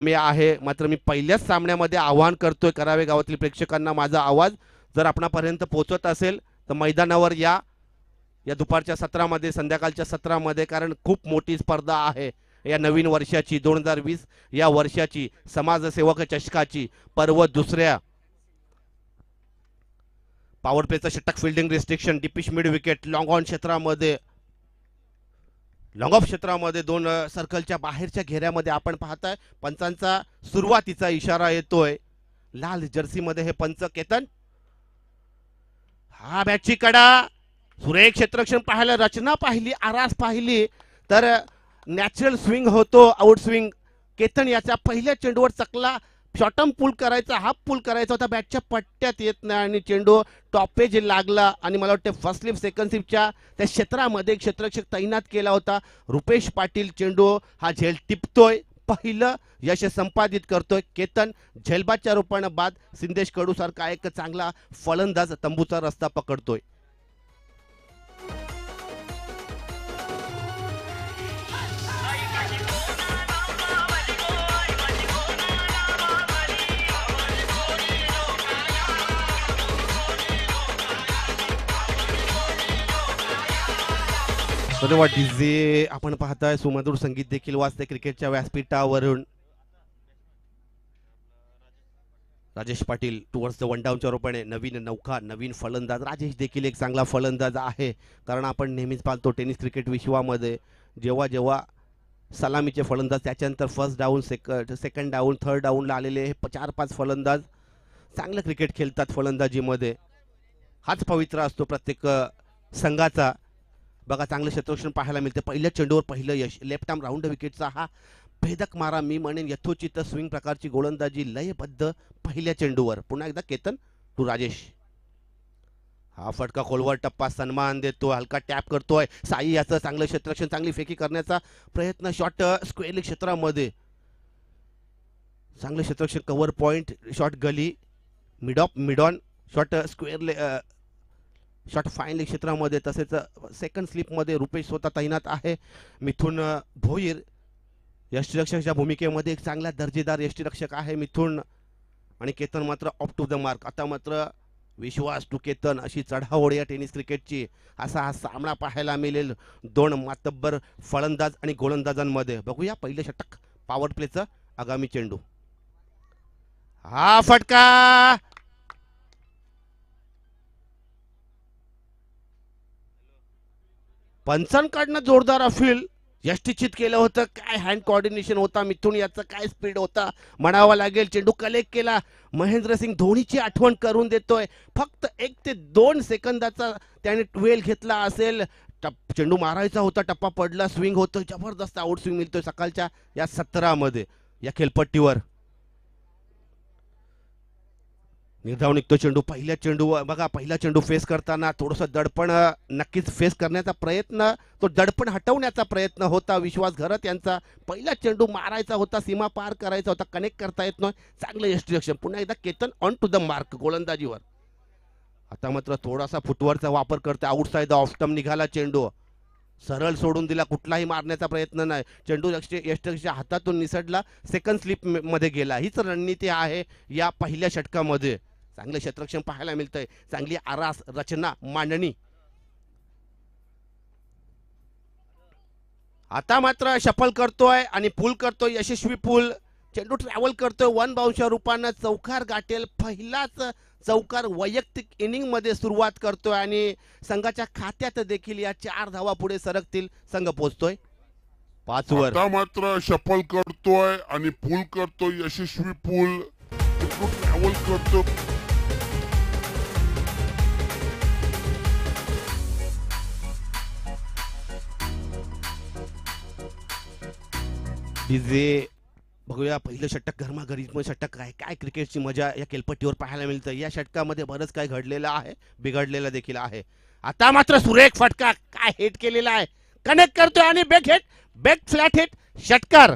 मी आहे, मात्र मी पहिल्याच सामन्यामध्ये आवाहन करतोय करावे गावातील प्रेक्षकांना, माझा आवाज जर आपणापर्यंत पोहोचत असेल तर मैदानावर या या दुपारच्या सत्रामध्ये, संध्याकाळच्या सत्रामध्ये, कारण खूप मोठी स्पर्धा आहे या नवीन वर्षाची 2020 या वर्षाची समाजसेवक चषकाची पर्व दुसऱ्या. पॉवर प्लेचं षटक, fielding restriction, deepish mid wicket, long on क्षेत्रामध्ये, लॉंग ऑफ क्षेत्रामध्ये दोन सर्कलच्या बाहेरच्या घेऱ्यामध्ये आपण पाहताय पंचांचा सुरुवातीचा इशारा येतोय. लाल जर्सी मध्ये हे पंच केतन. हा बॅटची कडा, सुरेख क्षेत्ररक्षण पाहिलं, रचना पाहिली, आरास पाहिली तर नॅचरल स्विंग होतो, आउट स्विंग. केतन याच्या पहिल्या चेंडूवर चकला, शॉर्टम पुल करायचा, हाफ पुल करायचा होता, बॅटच्या पट्ट्यात येत नाही आणि चेंडू टॉपेज लागला आणि मला वाटतं फर्स्ट स्लिप सेकंड स्लिपच्या त्या क्षेत्रामध्ये क्षेत्ररक्षक तैनात केला होता रुपेश पाटील. चेंडू हा झेल टिपतोय, पहिलं यश संपादित करतोय केतन. झेलबादच्या रूपानं बाद सिंदेश कडू सारखा एक चांगला फलंदाज तंबूचा रस्ता पकडतोय. डीजे आपण पाहताय, सुमधुर संगीत देखील वाजते क्रिकेटच्या व्यासपीठावरून. Rajesh Patil towards the one डाऊनच्या रूपाने नवीन नौका, नवीन फलंदाज. राजेश देखील एक चांगला फलंदाज आहे, कारण आपण नेहमीच पाहतो टेनिस क्रिकेट विश्वामध्ये जेव्हा जेव्हा सलामीचे फलंदाज, त्याच्यानंतर first down, second down, third डाऊनला आलेले हे 4-5 फलंदाज चांगलं क्रिकेट खेळतात फलंदाजीमध्ये. हाच पवित्र असतो प्रत्येक संघाचा. बघा चांगलं क्षेत्ररक्षण पाहायला मिळते, पहिल्या चेंडूवर पहिलं यश, लेफ्ट आर्म राऊंड विकेटचा हा भेदक मारा, मी म्हणेन यथोचित स्विंग प्रकारची गोलंदाजी लयबद्ध पहिल्या चेंडूवर. पुन्हा एकदा केतन टू राजेश. हा फटका खोलवर टप्पा, सन्मान देतो, हलका टॅप करतोय साई. याचं चांगलं क्षेत्ररक्षण, चांगली फेकी करण्याचा प्रयत्न, शॉट स्क्वेअर क्षेत्रामध्ये चांगलं क्षेत्ररक्षण, cover point shot, gully mid off mid on shot, square shot fine क्षेत्रामध्ये. तसेच सेकंड स्लिपमध्ये रुपेश स्वतः तैनात आहे. मिथुन भोईर यष्टीरक्षकाच्या भूमिकेमध्ये एक चांगला दर्जेदार यष्टीरक्षक आहे मिथुन. आणि केतन मात्र ऑफ टू द मार्क. आता मात्र विश्वास टू केतन अशी चढाओढ या टेनिस क्रिकेटची. असा हा सामना पाहायला मिळेल दोन मातब्बर फलंदाज आणि गोलंदाजांमध्ये. बघूया पहिलं षटक, पॉवर प्लेचं आगामी चेंडू. हा फटका, पंचांकडनं जोरदार अपील, यष्टीचित केलं होतं. काय हँड कोऑर्डिनेशन होता मिथुन याचा, काय स्पीड होता म्हणावा लागेल. चेंडू कलेक्ट केला, महेंद्र सिंग धोनीची आठवण करून देतोय. फक्त 1 ते 2 सेकंदाचा त्याने वेळ घेतला असेल. चेंडू मारायचा होता, टप्पा पडला, स्विंग होतोय, जबरदस्त आउट स्विंग मिळतोय सकाळच्या या सत्रामध्ये या खेळपट्टीवर. निर्धाव निघतो चेंडू, पहिल्या चेंडू. बघा पहिला चेंडू फेस करताना थोडंसं दडपण नक्कीच फेस करण्याचा प्रयत्न, तो दडपण हटवण्याचा प्रयत्न होता विश्वास घरत यांचा. पहिला चेंडू मारायचा होता, सीमा पार करायचा होता, कनेक्ट करता येत नाही. चांगलं यष्टीरक्षण. पुन्हा एकदा Ketan on to the mark गोलंदाजीवर. आता मात्र थोडासा फुटवरचा वापर करते, आउटसाइड ऑफ स्टंप निघाला चेंडू, सरळ सोडून दिला, कुठलाही मारण्याचा प्रयत्न नाही. चेंडू यष्टीरक्षकाच्या हातातून निसटला, सेकंड स्लिप मध्ये गेला. हीच रणनीती आहे या पहिल्या षटकामध्ये. चांगलं क्षेत्ररक्षण पाहायला मिळतंय, चांगली आरास, रचना, मांडणी. आता मात्र शफल करतोय आणि पूल करतोय, यशस्वी पूल. चेंडू ट्रॅव्हल करतोय, वन बाउन्सच्या रूपानं चौकार गाठेल. पहिलाच चौकार वैयक्तिक इनिंग मध्ये सुरुवात करतोय आणि संघाच्या खात्यात देखील या 4 धावा पुढे सरकतील. संघ पोहोचतोय 5 वर. आता मात्र शफल करतोय आणि पूल करतोय, यशस्वी पूल, ट्रॅव्हल करतो. डीजे बघूया पहिलं षटक, गरमागरी षटक आहे. काय क्रिकेटची मजा या खेळपट्टीवर पाहायला मिळतं. या षटकामध्ये बरंच काय घडलेलं आहे, बिघडलेलं देखील आहे. आता मात्र सुरेख फटका, काय हिट केलेला आहे, कनेक्ट करतोय आणि back hit, back flat hit, षटकार.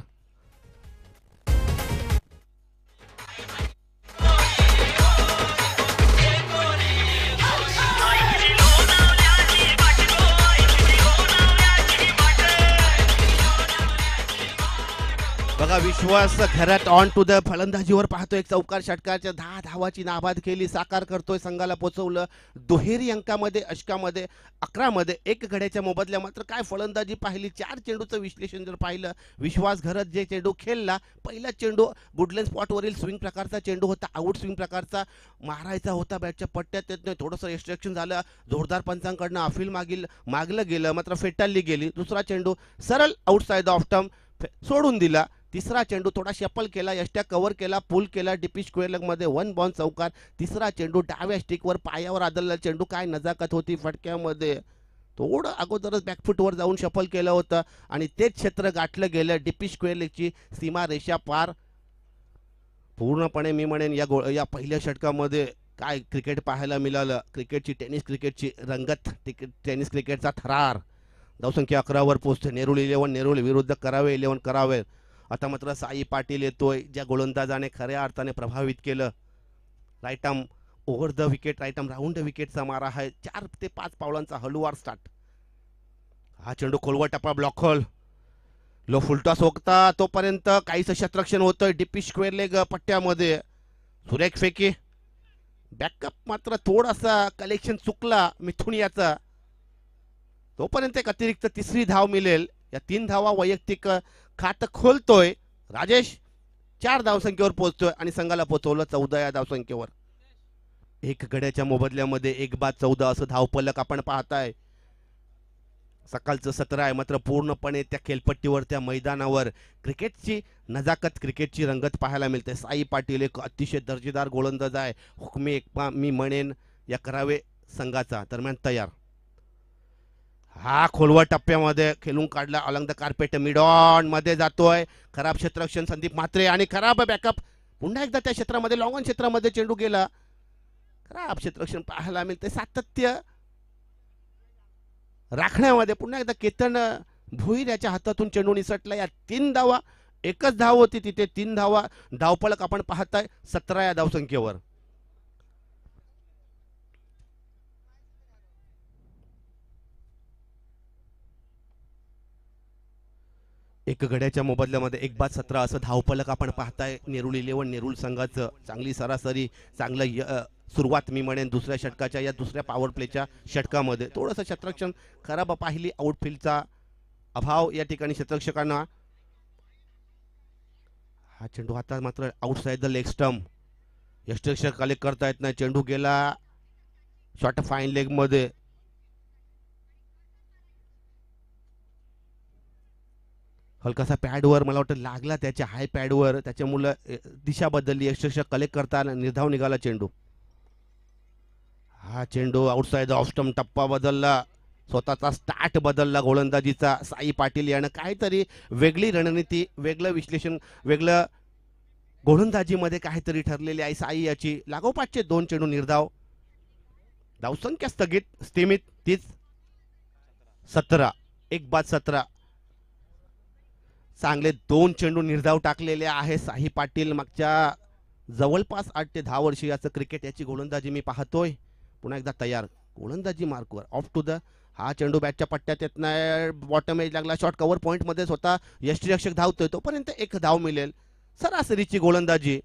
बघा विश्वास घरात ऑन टू द फलंदाजीवर पाहतोय. एक चौकार षटकाच्या 10 धावाची नाबाद केली, साकार करतोय, संघाला पोचवलं दुहेरी अंकामध्ये, अष्टकामध्ये, 11 मध्ये 1 गड्याच्या मोबदल्या. मात्र काय फलंदाजी पाहिली, 4 चेंडूचं विश्लेषण जर पाहिलं, विश्वास घरात जे चेंडू खेळला, पहिला चेंडू गुडलेन स्पॉटवरील स्विंग प्रकारचा चेंडू होता, आउट स्विंग प्रकारचा, मारायचा होता, बॅटच्या पट्ट्यात येत नाही, थोडंसं रिस्ट्रिक्शन झालं, जोरदार पंचांकडनं अपील मागलं गेलं, मात्र फेटाळली गेली. दुसरा चेंडू सरळ आउटसाइड ऑफ टर्म सोडून दिला. तिसरा चेंडू थोडा शपल केला, यष्ट्या कव्हर केला, पुल केला, डीपी स्क्वेअर लेग मध्ये 1 बॉल चौकार. तिसरा चेंडू डाव्या स्टिकवर पायावर आदळला चेंडू, काय नजाकत होती फटक्यामध्ये. थोडं अगोदरच बॅकफुटवर जाऊन शफल केलं होतं आणि तेच क्षेत्र गाठलं गेलं. डीपी स्क्वेअर लेगची सीमा रेषा पार. पूर्णपणे मी म्हणेन या पहिल्या षटकामध्ये काय क्रिकेट पाहायला मिळालं. टेनिस क्रिकेटची रंगत, टेनिस क्रिकेटचा थरार. धावसंख्या 11 वर पोहोचते. नेरुल 11, नेरुल विरुद्ध करावे 11 करावे. आता मात्र साई पाटील येतोय, ज्या गोलंदाजाने खऱ्या अर्थाने प्रभावित केलं. Right arm over the wicket, right arm round the विकेटचा मारा आहे. 4 ते 5 पावलांचा हलुवार स्टार्ट. हा चेंडू खोलवा टप्पा, ब्लॉक होल, लो फुलटॉस होता तोपर्यंत काहीसं शतरक्षण होतंय डीपी स्क्वेअर लेग पट्ट्यामध्ये. सुरेख फेकी, बॅकअप मात्र थोडासा कलेक्शन चुकला मिथुन याचा. तोपर्यंत एक अतिरिक्त तिसरी धाव मिळेल. या 3 धावा वैयक्तिक खातं खोलतोय राजेश. 4 धावसंख्येवर पोहोचतोय आणि संघाला पोहोचवलं 14 या धावसंख्येवर. 1 गड्याच्या मोबदल्यामध्ये 1 बाद 14 असं धावफलक आपण पाहताय. सकाळचं 17 आहे, मात्र पूर्णपणे त्या खेळपट्टीवर, त्या मैदानावर क्रिकेटची नजाकत, क्रिकेटची रंगत पाहायला मिळते. साई पाटील एक अतिशय दर्जेदार गोलंदाज आहे. हुकमी एकपा मी म्हणेन या करावे संघाचा दरम्यान तयार. हा खोलवा टप्प्यामध्ये खेळून काढला, Alang the carpet, mid on मध्ये जातोय. खराब क्षेत्ररक्षण संदीप म्हात्रे आणि खराब बॅकअप. पुन्हा एकदा त्या क्षेत्रामध्ये लॉंग ऑन क्षेत्रामध्ये चेंडू गेला. खराब क्षेत्ररक्षण पाहायला मिळते. सातत्य राखण्यामध्ये पुन्हा एकदा केतन भोईर याच्या हातातून चेंडू निसटला. या 3 धावा, एकच धाव होती तिथे, 3 धावा धावफलक आपण पाहताय 17 या धावसंख्येवर. एक गड्याच्या मोबदल्यामध्ये 1 बाद 17 असं धावफलक आपण पाहताय. नेरुल 11 नेरुल संघाचं चांगली सरासरी, चांगलं सुरुवात मी म्हणेन दुसऱ्या षटकाच्या, या दुसऱ्या पॉवर प्लेच्या षटकामध्ये. थोडंसं क्षेत्ररक्षण खराब पाहिली, आउटफील्डचा अभाव या ठिकाणी क्षेत्ररक्षकांना. हा चेंडू आता मात्र आउटसाइड द लेग स्टंप, यष्टरक्षक कलेक्ट करता येत नाही. चेंडू गेला शॉर्ट फाईन लेग मध्ये. हलकासा पॅडवर मला वाटतं लागला, त्याच्या हाय पॅडवर, त्याच्यामुळे दिशा बदलली. यष्टरक्षक कलेक्ट करताना निर्धाव निघाला चेंडू. हा चेंडू आउटसाइड ऑफ स्टंप, टप्पा बदलला, स्वतःचा स्टार्ट बदलला गोलंदाजीचा. साई पाटील यानं काहीतरी वेगळी रणनीती, वेगळं विश्लेषण, वेगळं गोलंदाजीमध्ये काहीतरी ठरलेली आहे साई याची. लागोपाठचे 2 चेंडू निर्धाव, धावसंख्या स्थिमित तीच 17, 1 बाद 17. चांगले 2 चेंडू निर्धाव टाकलेले आहे साई पाटील. मागच्या जवळपास 8 ते 10 वर्ष याचं क्रिकेट, याची गोलंदाजी मी पाहतोय. पुन्हा एकदा तयार, गोलंदाजी मार्कवर, ऑफ टू द. हा चेंडू बॅटच्या पट्ट्यात येत नाही, बॉटम एज लागला, शॉर्ट कव्हर पॉइंट मध्ये स्वतः यष्टीरक्षक धावतोय, तोपर्यंत 1 धाव मिळेल. सरासरीची गोलंदाजी.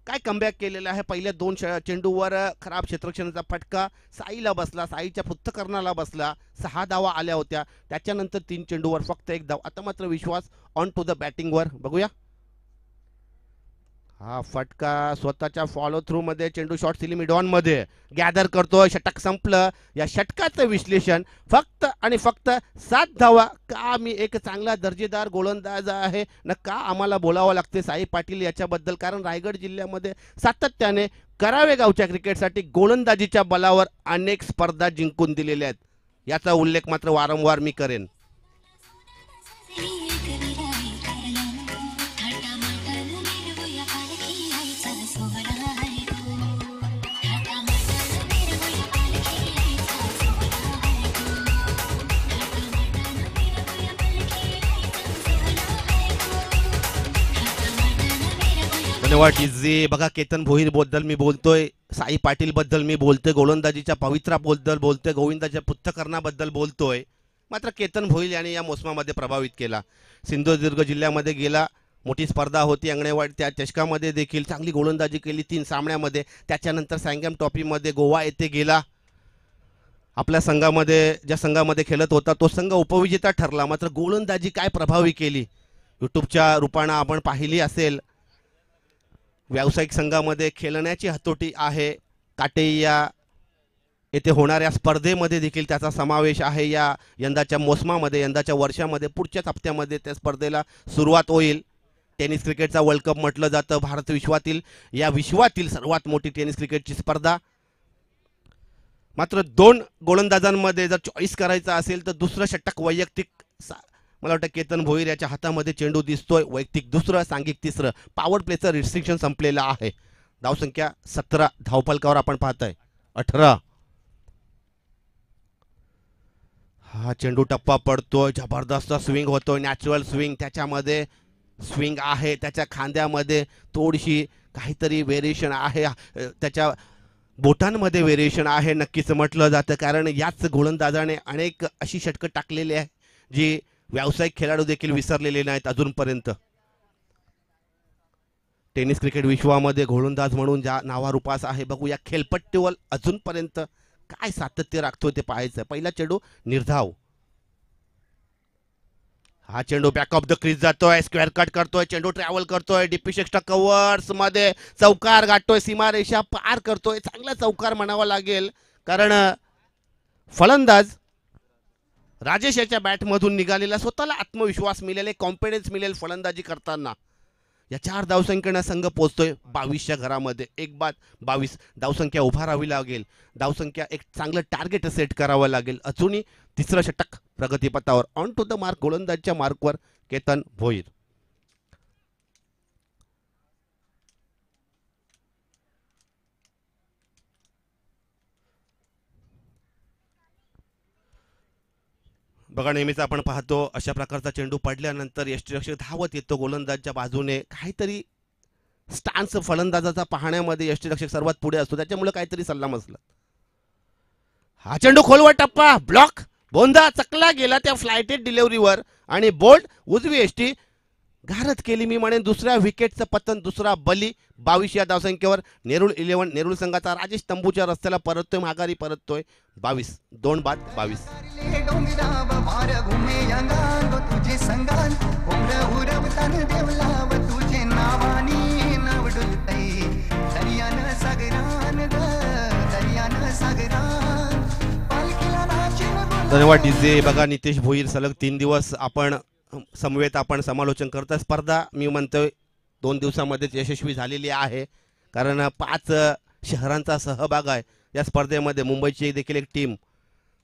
काय कमबॅक केलेलं आहे. पहिल्या 2 चेंडूवर खराब क्षेत्ररक्षणाचा फटका साईला बसला, साईच्या पृथ्थकरणाला बसला. 6 धावा आल्या होत्या. त्याच्यानंतर 3 चेंडूवर फक्त 1 धाव. आता मात्र विश्वास ऑन टू द बॅटिंगवर. बघूया हा फटका स्वतःच्या फॉलो थ्रू मध्ये, चेंडू शॉर्ट सिली मिड ऑन मध्ये गॅदर करतोय. षटक संपलं. या षटकाचं विश्लेषण फक्त आणि फक्त 7 धावा. का मी एक चांगला दर्जेदार गोलंदाज आहे ना, का आम्हाला बोलावं लागते साई पाटील याच्याबद्दल, कारण रायगड जिल्ह्यामध्ये सातत्याने करावे गावच्या क्रिकेटसाठी गोलंदाजीच्या बलावर अनेक स्पर्धा जिंकून दिलेल्या आहेत. याचा उल्लेख मात्र वारंवार मी करेन. धन्यवाद डीजे. बघा केतन भोईर बद्दल मी बोलतोय, साई पाटील बद्दल मी बोलतोय, गोलंदाजीच्या पवित्राबद्दल बोलतोय, गोविंदाच्या पृथ्थकरणाबद्दल बोलतोय. मात्र केतन भोईर याने या मोसमामध्ये प्रभावित केला. सिंधुदुर्ग जिल्ह्यामध्ये गेला, मोठी स्पर्धा होती अंगणेवाडी त्या चषकामध्ये देखील चांगली गोलंदाजी केली 3 सामन्यामध्ये. त्याच्यानंतर सँगम ट्रॉफीमध्ये गोवा येथे गेला. आपल्या संघामध्ये ज्या संघामध्ये खेळत होता तो संघ उपविजेता ठरला. मात्र गोलंदाजी काय प्रभावी केली यूट्यूबच्या रूपानं आपण पाहिली असेल. व्यावसायिक संघामध्ये खेळण्याची हतोटी आहे. काटेया येथे होणाऱ्या स्पर्धेमध्ये देखील त्याचा समावेश आहे. या यंदाच्या मोसमामध्ये यंदाच्या वर्षामध्ये पुढच्याच हप्त्यामध्ये त्या स्पर्धेला सुरुवात होईल. टेनिस क्रिकेटचा वर्ल्ड कप म्हटलं जातं. भारत विश्वातील या विश्वातील सर्वात मोठी टेनिस क्रिकेटची स्पर्धा. मात्र 2 गोलंदाजांमध्ये जर चॉईस करायचा असेल तर दुसरं षटक वैयक्तिक मला वाटतं केतन भोईर याच्या हातामध्ये चेंडू दिसतोय. वैयक्तिक दुसरं, सांघिक तिसरं. पॉवर प्लेचं रिस्ट्रिक्शन संपलेलं आहे. धावसंख्या 17 धावफलकावर आपण पाहताय 18. हा चेंडू टप्पा पडतोय. जबरदस्त स्विंग होतोय. नॅचरल स्विंग त्याच्यामध्ये स्विंग आहे. त्याच्या खांद्यामध्ये थोडीशी काहीतरी व्हेरिएशन आहे. त्याच्या बोटांमध्ये व्हेरिएशन आहे नक्कीच म्हटलं जातं. कारण याच गोलंदाजाने अनेक अशी षटकं टाकलेली आहे जी व्यावसायिक खेळाडू देखील विसरलेले नाहीत अजूनपर्यंत. टेनिस क्रिकेट विश्वामध्ये गोलंदाज म्हणून ज्या नावारूपास आहे. बघूया खेळपट्टीवर अजूनपर्यंत काय सातत्य राखतोय ते पाहायचं. पहिला चेंडू निर्धाव. हा चेंडू बॅक ऑफ द क्रीज जातोय. स्क्वेअर कट करतोय. चेंडू ट्रॅव्हल करतोय. डिपिश एक्स्ट्रा कव्हर्स मध्ये चौकार गाठतोय. सीमारेषा पार करतोय. चांगला चौकार म्हणावा लागेल कारण फलंदाज राजेश याच्या बॅटमधून निघालेला स्वतःला आत्मविश्वास मिळेल, कॉन्फिडन्स मिळेल फलंदाजी करताना. या 4 धावसंख्येने संघ पोहोचतोय 22च्या घरामध्ये. 1 बाद 22 धावसंख्या उभारावी लागेल. धावसंख्या एक चांगलं टार्गेट सेट करावं लागेल. अजूनही तिसरं षटक प्रगतीपथावर. ऑन टू द मार्क गोलंदाजच्या मार्कवर केतन भोईर. बघा नेहमीच आपण पाहतो अशा प्रकारचा चेंडू पडल्यानंतर यष्टीरक्षक धावत येतो गोलंदाजच्या बाजूने. काहीतरी स्टान्स फलंदाजाचा पाहण्यामध्ये यष्टीरक्षक सर्वात पुढे असतो. त्याच्यामुळे काहीतरी सल्लामसलत. हा चेंडू खोलवर टप्पा ब्लॉक. बोंधा चकला गेला त्या फ्लायटेड डिलिव्हरीवर आणि बोल्ट उजवी यष्टी घारत केली. मी म्हणेन दुसऱ्या विकेटचं पतन. दुसरा बली. 22 या धावसंख्येवर नेरूळ 11 नेरूळ संघाचा राजेश तंबूच्या रस्त्याला परततोय. माघारी परततोय. 22 2 बाद 22. धन्यवाद डीजे. बघा नितेश भोईर सलग 3 दिवस आपण समवेत आपण समालोचन करता. स्पर्धा मी म्हणतोय 2 दिवसामध्येच यशस्वी झालेली आहे कारण 5 शहरांचा सहभाग आहे या स्पर्धेमध्ये. मुंबईची देखील एक टीम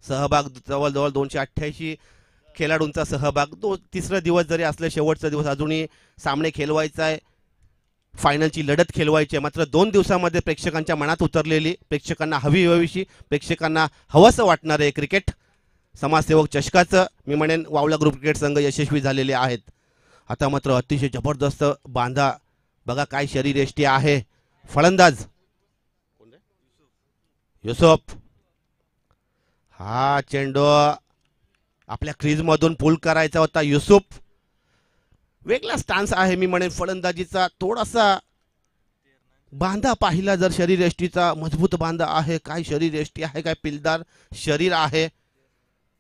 सहभाग. जवळजवळ 288 खेळाडूंचा सहभाग. तिसरा दिवस जरी असलं शेवटचा दिवस अजूनही सामने खेळवायचा आहे. फायनलची लढत खेळवायची आहे. मात्र 2 दिवसामध्ये प्रेक्षकांच्या मनात उतरलेली, प्रेक्षकांना हवीहवीशी, प्रेक्षकांना हवंसं वाटणारे क्रिकेट समाजसेवक चषकाचं मी म्हणेन वावला ग्रुप क्रिकेट संघ यशस्वी झालेले आहेत. आता मात्र अतिशय जबरदस्त बांधा. बघा काय शरीरयष्टी आहे. फलंदाज युसुफ. हा चेंडू आपल्या क्रीजमधून पुल करायचा होता. युसुफ वेगळा स्टान्स आहे मी म्हणेन फलंदाजीचा. थोडासा बांधा पाहिला जर शरीरयष्टीचा मजबूत बांधा आहे. काय शरीरयष्टी आहे. काय पिलदार शरीर आहे.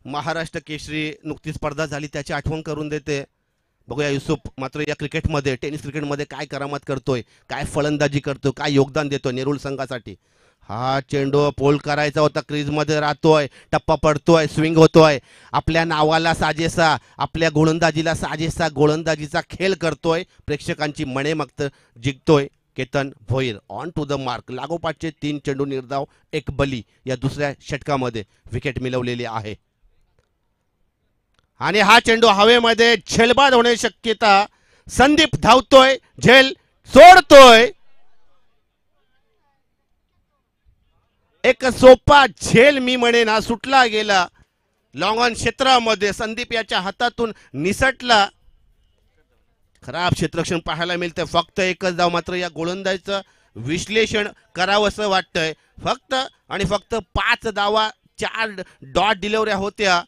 महाराष्ट्र केसरी नुकतीच स्पर्धा झाली त्याची आठवण करून देते. बघूया युसुफ मात्र या क्रिकेटमध्ये टेनिस क्रिकेटमध्ये काय करामत करतोय, काय फलंदाजी करतोय, काय योगदान देतोय नेरूळ संघासाठी. हा चेंडू पोल करायचा होता. क्रीजमध्ये राहतोय. टप्पा पडतोय. स्विंग होतोय. आपल्या नावाला साजेसा, आपल्या गोलंदाजीला साजेसा गोलंदाजीचा खेळ करतोय. प्रेक्षकांची मने मक्त जिंकतोय Ketan Bhoir. On to the mark. लागोपाठचे 3 चेंडू निर्धाव 1 बली या दुसऱ्या षटकामध्ये विकेट मिळवलेली आहे. आणि हा चेंडू हवेमध्ये झेलबाद होण्याची शक्यता. संदीप धावतोय. झेल सोडतोय. एक सोपा झेल मी म्हणेन हा सुटला गेला. लॉंग ऑन क्षेत्रामध्ये संदीप याच्या हातातून निसटला. खराब क्षेत्ररक्षण पाहायला मिळतं. फक्त एकच धाव. मात्र या गोलंदाजीचं विश्लेषण करावंसं वाटतंय. फक्त आणि फक्त 5 धावा, 4 डॉट डिलिव्हऱ्या होत्या.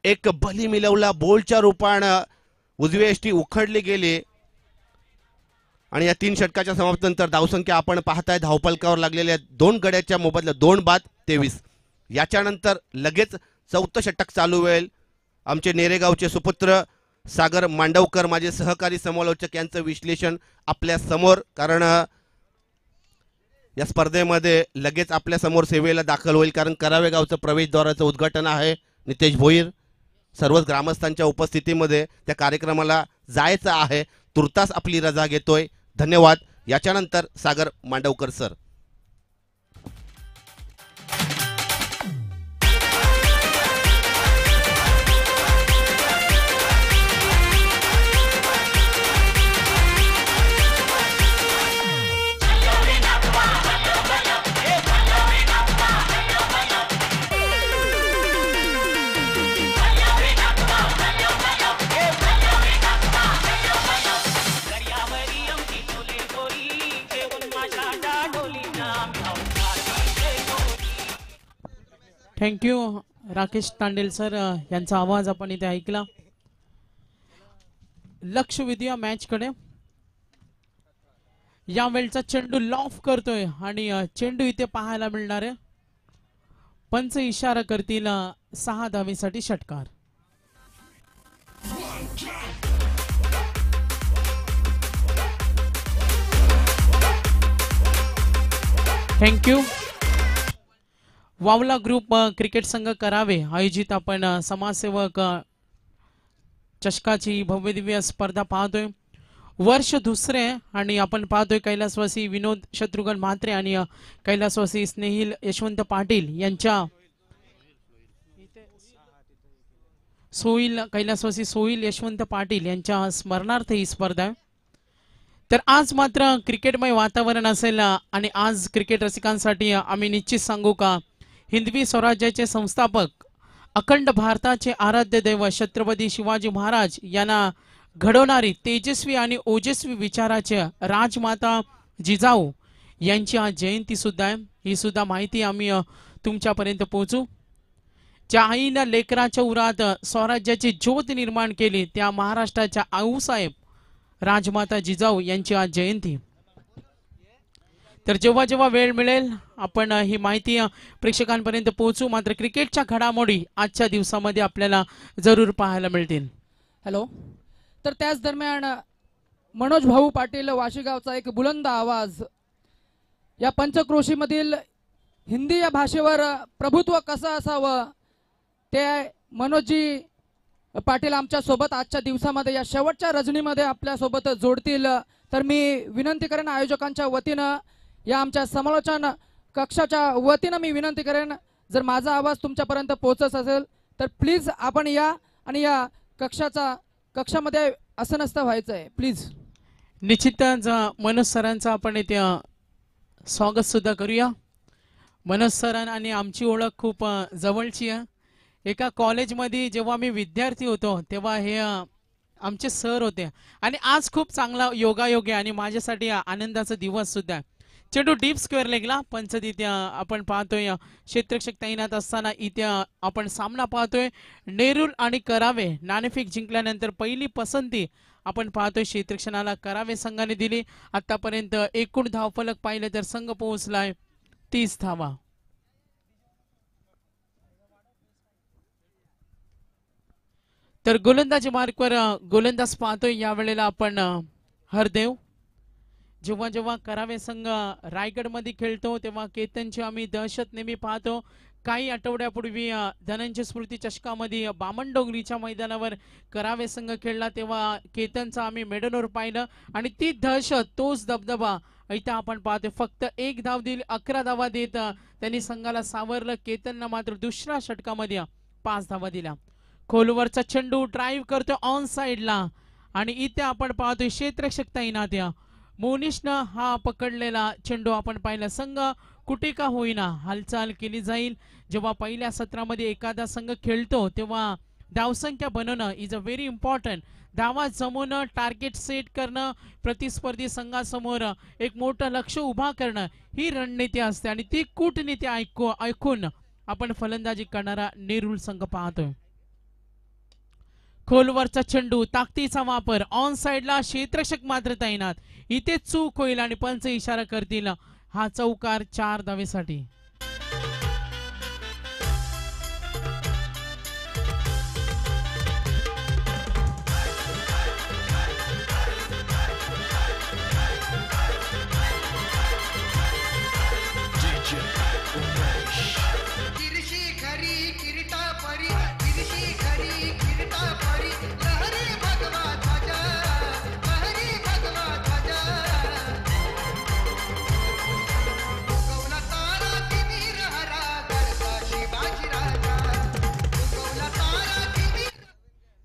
1 बली मिळवला. बोलच्या रूपानं उजवी यष्टी उखडली गेली. आणि या 3 षटकाच्या समाप्तीनंतर धावसंख्या आपण पाहताय धावफलकावर लागलेल्या 2 गड्याच्या मोबदल्यात 2 बाद 23. याच्यानंतर लगेच 4थं षटक चालू होईल. आमचे नेरेगावचे सुपुत्र सागर मांडवकर माझे सहकारी समालोचक यांचं विश्लेषण आपल्या समोर, कारण या स्पर्धेमध्ये लगेच आपल्या समोर सेवेला दाखल होईल, कारण करावे गावचं प्रवेशद्वाराचं उद्घाटन आहे. नितेश भोईर सर्वच ग्रामस्थांच्या उपस्थितीमध्ये त्या कार्यक्रमाला जायचं आहे. तुर्तास आपली रजा घेतोय. धन्यवाद. याच्यानंतर Sagar Mandavkar sir. Thank you Rakesh Tandel sir, यांचा आवाज आपण इथे ऐकला. लक्ष विद्या मॅच कडे. या वेळचा चेंडू लॉफ करतोय आणि चेंडू इथे पाहायला मिळणार आहे. पंच इशारा करतील 6 धावेसाठी षटकार. थँक्यू. वावला ग्रुप क्रिकेट संघ करावे आयोजित आपण समाजसेवक चषकाची भव्य दिव्य स्पर्धा पाहतोय. वर्ष दुसरे आणि आपण पाहतोय कैलासवासी विनोद शत्रुघ्न म्हात्रे आणि कैलासवासी स्नेहिल यशवंत पाटील यांच्या कैलासवासी सोहिल यशवंत पाटील यांच्या स्मरणार्थ ही स्पर्धा आहे. तर आज मात्र क्रिकेटमय वातावरण असेल आणि आज क्रिकेट रसिकांसाठी आम्ही निश्चित सांगू का हिंदवी स्वराज्याचे संस्थापक अखंड भारताचे आराध्य दैवत छत्रपती शिवाजी महाराज यांना घडवणारी तेजस्वी आणि ओजस्वी विचाराचे राजमाता जिजाऊ यांची आज जयंती सुद्धा आहे. ही सुद्धा माहिती आम्ही तुमच्यापर्यंत पोहोचू. ज्या आईनं लेकराच्या उरात स्वराज्याची ज्योत निर्माण केली त्या महाराष्ट्राच्या आऊसाहेब राजमाता जिजाऊ यांची आज जयंती. तर जेव्हा जेव्हा वेळ मिळेल आपण ही माहिती प्रेक्षकांपर्यंत पोहोचू. मात्र क्रिकेटच्या घडामोडी आजच्या दिवसामध्ये आपल्याला जरूर पाहायला मिळतील. हॅलो. तर त्याच दरम्यान मनोज भाऊ पाटील वाशीगावचा एक बुलंद आवाज या पंचक्रोशीमधील हिंदी या भाषेवर प्रभुत्व कसं असावं ते मनोजजी पाटील आमच्या सोबत आजच्या दिवसामध्ये या शेवटच्या रजनीमध्ये आपल्या सोबत जोडतील. तर मी विनंती करेन आयोजकांच्या वतीनं या आमच्या समालोचन कक्षाच्या वतीनं मी विनंती करेन जर माझा आवाज तुमच्यापर्यंत पोहोचत असेल तर प्लीज आपण या आणि या कक्षामध्ये आसनस्थ व्हायचं आहे प्लीज. निश्चितच मनोज सरांचं आपण इथे स्वागत सुद्धा करूया. मनोज सरांना आणि आमची ओळख खूप जवळची आहे. एका कॉलेजमध्ये जेव्हा मी विद्यार्थी होतो तेव्हा हे आमचे सर होते आणि आज खूप चांगला योगायोग आहे आणि माझ्यासाठी आनंदाचा दिवस सुद्धा. चेंडू डीप स्क्वेअर लेगला पंच तिथे आपण पाहतोय क्षेत्ररक्षक तैनात असताना इथे आपण सामना पाहतोय. नेरूल आणि करावे नाणेफेक जिंकल्यानंतर पहिली पसंती आपण पाहतोय क्षेत्ररक्षणाला करावे संघाने दिली. आतापर्यंत एकूण धावफलक पाहिलं तर संघ पोहोचलाय 30 धावा. तर गोलंदाजी मार्कवर गोलंदाज पाहतोय यावेळेला आपण हरदेव. जेव्हा जेव्हा करावे संघ रायगडमध्ये खेळतो तेव्हा केतनची आम्ही दहशत नेहमी पाहतो. काही आठवड्यापूर्वी धनंजय स्मृती चषकामध्ये बामणडोंगरीच्या मैदानावर करावे संघ खेळला तेव्हा केतनचा आम्ही मेडनवर पाहिलं आणि ती दहशत तोच दबदबा इथं आपण पाहतोय. फक्त 1 धाव दिली 11 धावा देत त्यांनी संघाला सावरलं. केतनला मात्र दुसऱ्या षटकामध्ये 5 धावा दिल्या. खोलवरचा चेंडू ड्राईव्ह करतो ऑन साइडला आणि इथे आपण पाहतोय क्षेत्ररक्षक तैनात मोनिशनं हा पकडलेला चेंडू आपण पाहिला. संघ कुठे का होईना हालचाल केली जाईल. जेव्हा पहिल्या सत्रामध्ये एखादा संघ खेळतो तेव्हा धावसंख्या बनवणं इज अ व्हेरी इम्पॉर्टंट. धावा जमवणं, टार्गेट सेट करणं, प्रतिस्पर्धी संघासमोर एक मोठं लक्ष उभा करणं ही रणनीती असते आणि ती कूटनीती ऐकून आपण फलंदाजी करणारा नेरूळ संघ पाहतोय. खोलवरचा चेंडू, ताकदीचा वापर, ऑन साइडला क्षेत्ररक्षक मात्र तैनात. इथे चूक होईल आणि पंच इशारा करतील. हा चौकार 4 धावेसाठी.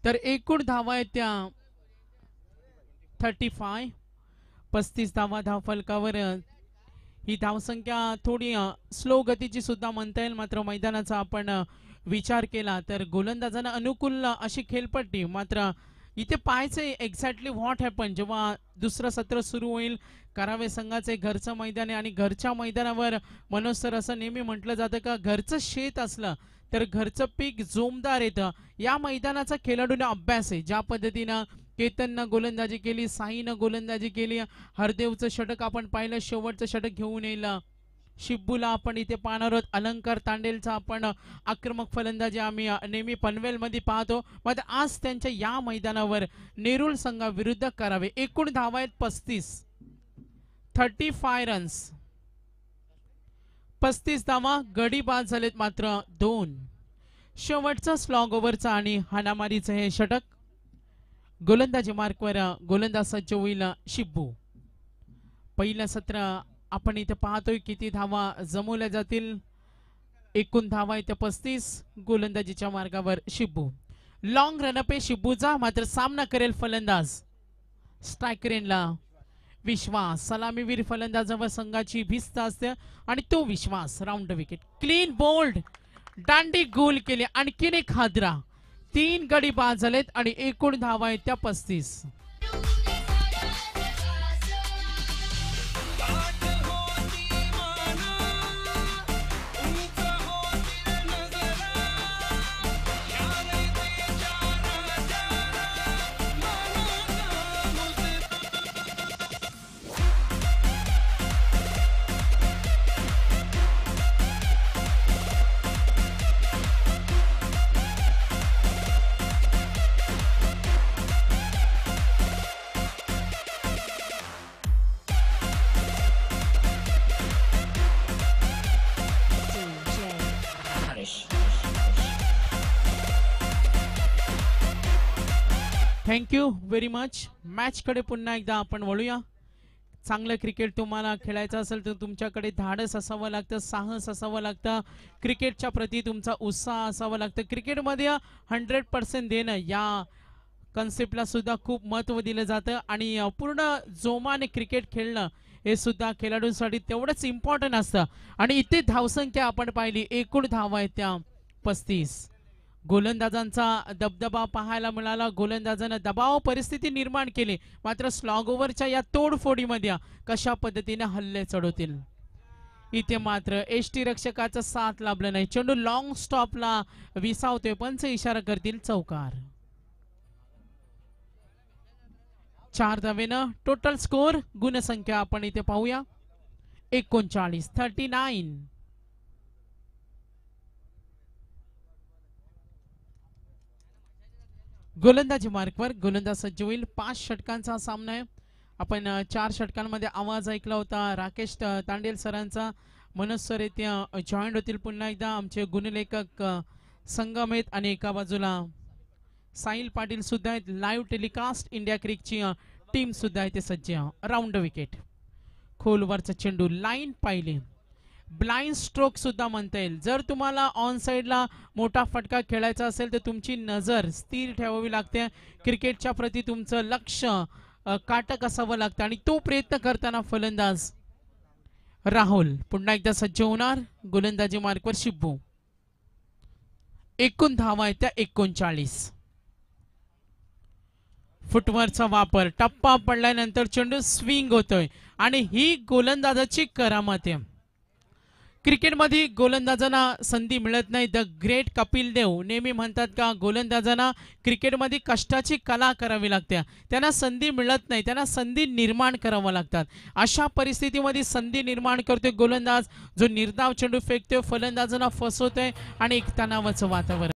तर एकूण धावा आहेत त्या 35. 35 धावा धावफलकावर. ही धावसंख्या थोडी स्लो गतीची सुद्धा म्हणता येईल. मात्र मैदानाचा आपण विचार केला तर गोलंदाजांना अनुकूल अशी खेळपट्टी. मात्र इथे पाहायचं एक्झॅक्टली व्हॉट हॅपन जेव्हा दुसरं सत्र सुरू होईल. करावे संघाचे घरचं मैदान आहे आणि घरच्या मैदानावर मनोज सर असं नेहमी म्हटलं जातं का घरचं शेत असलं तर घरचं पीक जोमदार येतं. या मैदानाचा खेळाडूंना अभ्यास आहे. ज्या पद्धतीनं केतननं गोलंदाजी केली, साईनं गोलंदाजी केली, हरदेवचं षटक आपण पाहिलं, शेवटचं षटक घेऊन येईल शिब्बूला आपण इथे पाहणार आहोत. अलंकार तांडेलचा आपण आक्रमक फलंदाजी आम्ही नेहमी पनवेलमध्ये पाहतो. मात्र आज त्यांच्या या मैदानावर नेरूळ संघाविरुद्ध करावे. एकूण धावा आहेत 35 रन्स. 35 धावा गडी बाद झालेत मात्र 2. शेवटचा स्लॉग ओव्हरचा आणि हाणामारीचं हे षटक. गोलंदाजी मार्कवर गोलंदाज सज्ज होईल शिब्बू. पहिलं सत्र आपण इथे पाहतोय किती धावा जमवल्या जातील. एकूण धावा इथे 35. गोलंदाजीच्या मार्गावर शिब्बू. लॉंग रनअप आहे शिब्बूचा. मात्र सामना करेल फलंदाज स्ट्रायकर एंडला विश्वास. सलामीवीर फलंदाजावर संघाची भिस्त असते आणि तो विश्वास राऊंड विकेट. क्लीन बोल्ड दांडी गोल केले. आणखीन एक हादरा. 3 गडी बाद झालेत आणि एकूण धावा आहेत त्या 35. Thank you very much. मॅच कडे पुन्हा एकदा आपण वळूया. चांगलं क्रिकेट तुम्हाला खेळायचं असेल तर तुमच्याकडे धाडस असावं लागतं, साहस असावं लागतं, क्रिकेटच्या प्रती तुमचा उत्साह असावा लागतं. क्रिकेटमध्ये 100% देणं या कन्सेप्टला सुद्धा खूप महत्त्व दिलं जातं आणि पूर्ण जोमाने क्रिकेट खेळणं हे सुद्धा खेळाडूंसाठी तेवढंच इम्पॉर्टंट असतं. आणि इथे धावसंख्या आपण पाहिली. एकूण धावा आहेत त्या 35. गोलंदाजांचा दबदबा पाहायला मिळाला. गोलंदाजांना दबाव परिस्थिती निर्माण केली. मात्र स्लॉग ओव्हरच्या या तोडफोडीमध्ये कशा पद्धतीने हल्ले चढवतील. इथे मात्र एसटी रक्षकाचा साथ लाभला नाही. चेंडू लॉंग स्टॉपला विसावतोय. पंच इशारा करतील चौकार. 4 धावेनं टोटल स्कोर. गुणसंख्या आपण इथे पाहूया 39 39. गोलंदाजी मार्कवर गोलंदाज सज्ज होईल. 5 षटकांचा सामना आहे. आपण 4 षटकांमध्ये आवाज ऐकला होता राकेश तांडेल सरांचा. मनोज सर येथे जॉईंट होतील पुन्हा एकदा. आमचे गुणलेखक संगम आहेत आणि एका बाजूला साहिल पाटील सुद्धा आहेत. लाईव्ह टेलिकास्ट इंडिया क्रिकची टीम सुद्धा आहे ते सज्ज. Round wicket. खोलवरचा चेंडू लाईन पाहिली. ब्लाइंड स्ट्रोक सुद्धा म्हणता येईल. जर तुम्हाला ऑन साइडला मोठा फटका खेळायचा असेल तर तुमची नजर स्थिर ठेवावी लागते. क्रिकेटच्या प्रती तुमचं लक्ष काटक असावं लागतं आणि तो प्रयत्न करताना फलंदाज राहुल पुन्हा एकदा सज्ज होणार. गोलंदाजी मार्कवर शिब्बू. एकूण धावा आहेत त्या 39. फुटवरचा वापर. टप्पा पडल्यानंतर चेंडू स्विंग होतोय आणि ही गोलंदाजाची करामत आहे. क्रिकेटमध्ये गोलंदाजांना संधी मिळत नाही. द ग्रेट कपिल देव नेहमी म्हणतात का गोलंदाजांना क्रिकेटमध्ये कष्टाची कला करावी लागते. त्यांना संधी मिळत नाही, त्यांना संधी निर्माण कराव्या लागतात. अशा परिस्थितीमध्ये संधी निर्माण करतोय गोलंदाज, जो निर्धाव चेंडू फेकतोय, फलंदाजांना फसवतोय आणि एक तणावाचं वातावरण.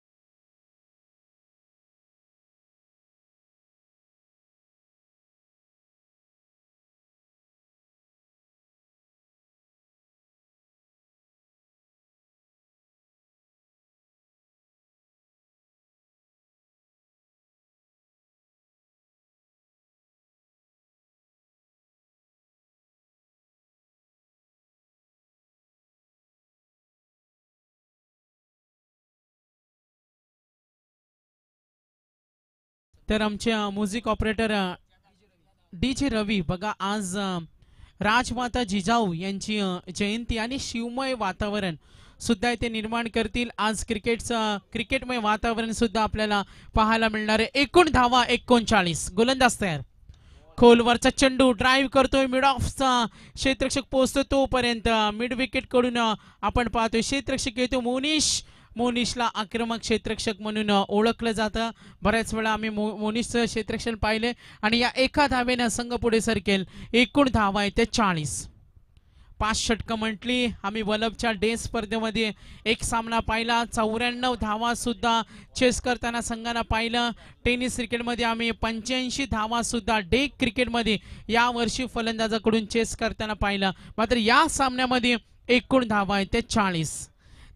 तर आमचे म्युझिक ऑपरेटर DJ रवी बघा, आज राजमाता जिजाऊ यांची जयंती आणि शिवमय वातावरण सुद्धा इथे निर्माण करतील. आज क्रिकेटमय वातावरण सुद्धा आपल्याला पाहायला मिळणार आहे. एकूण धावा 39. गोलंदाज तयार. खोलवरचा चेंडू ड्राईव्ह करतोय, मिड ऑफचा क्षेत्ररक्षक पोहोचतो तोपर्यंत मिड विकेट कडून आपण पाहतोय क्षेत्ररक्षक येतो मोनिशला आक्रमक क्षेत्ररक्षक म्हणून ओळखलं जातं. बऱ्याच वेळा आम्ही मोनिशचं क्षेत्ररक्षण पाहिले आणि या एका धावेनं संघ पुढे सरकेल. एकूण धावा आहे ते 40. 5 षटकं म्हटली. आम्ही वलभच्या डे स्पर्धेमध्ये एक सामना पाहिला, 94 धावा सुद्धा चेस करताना संघानं पाहिलं. टेनिस क्रिकेटमध्ये आम्ही 85 धावा सुद्धा डे क्रिकेटमध्ये यावर्षी फलंदाजाकडून चेस करताना पाहिलं. मात्र या सामन्यामध्ये एकूण धावा आहे ते 40.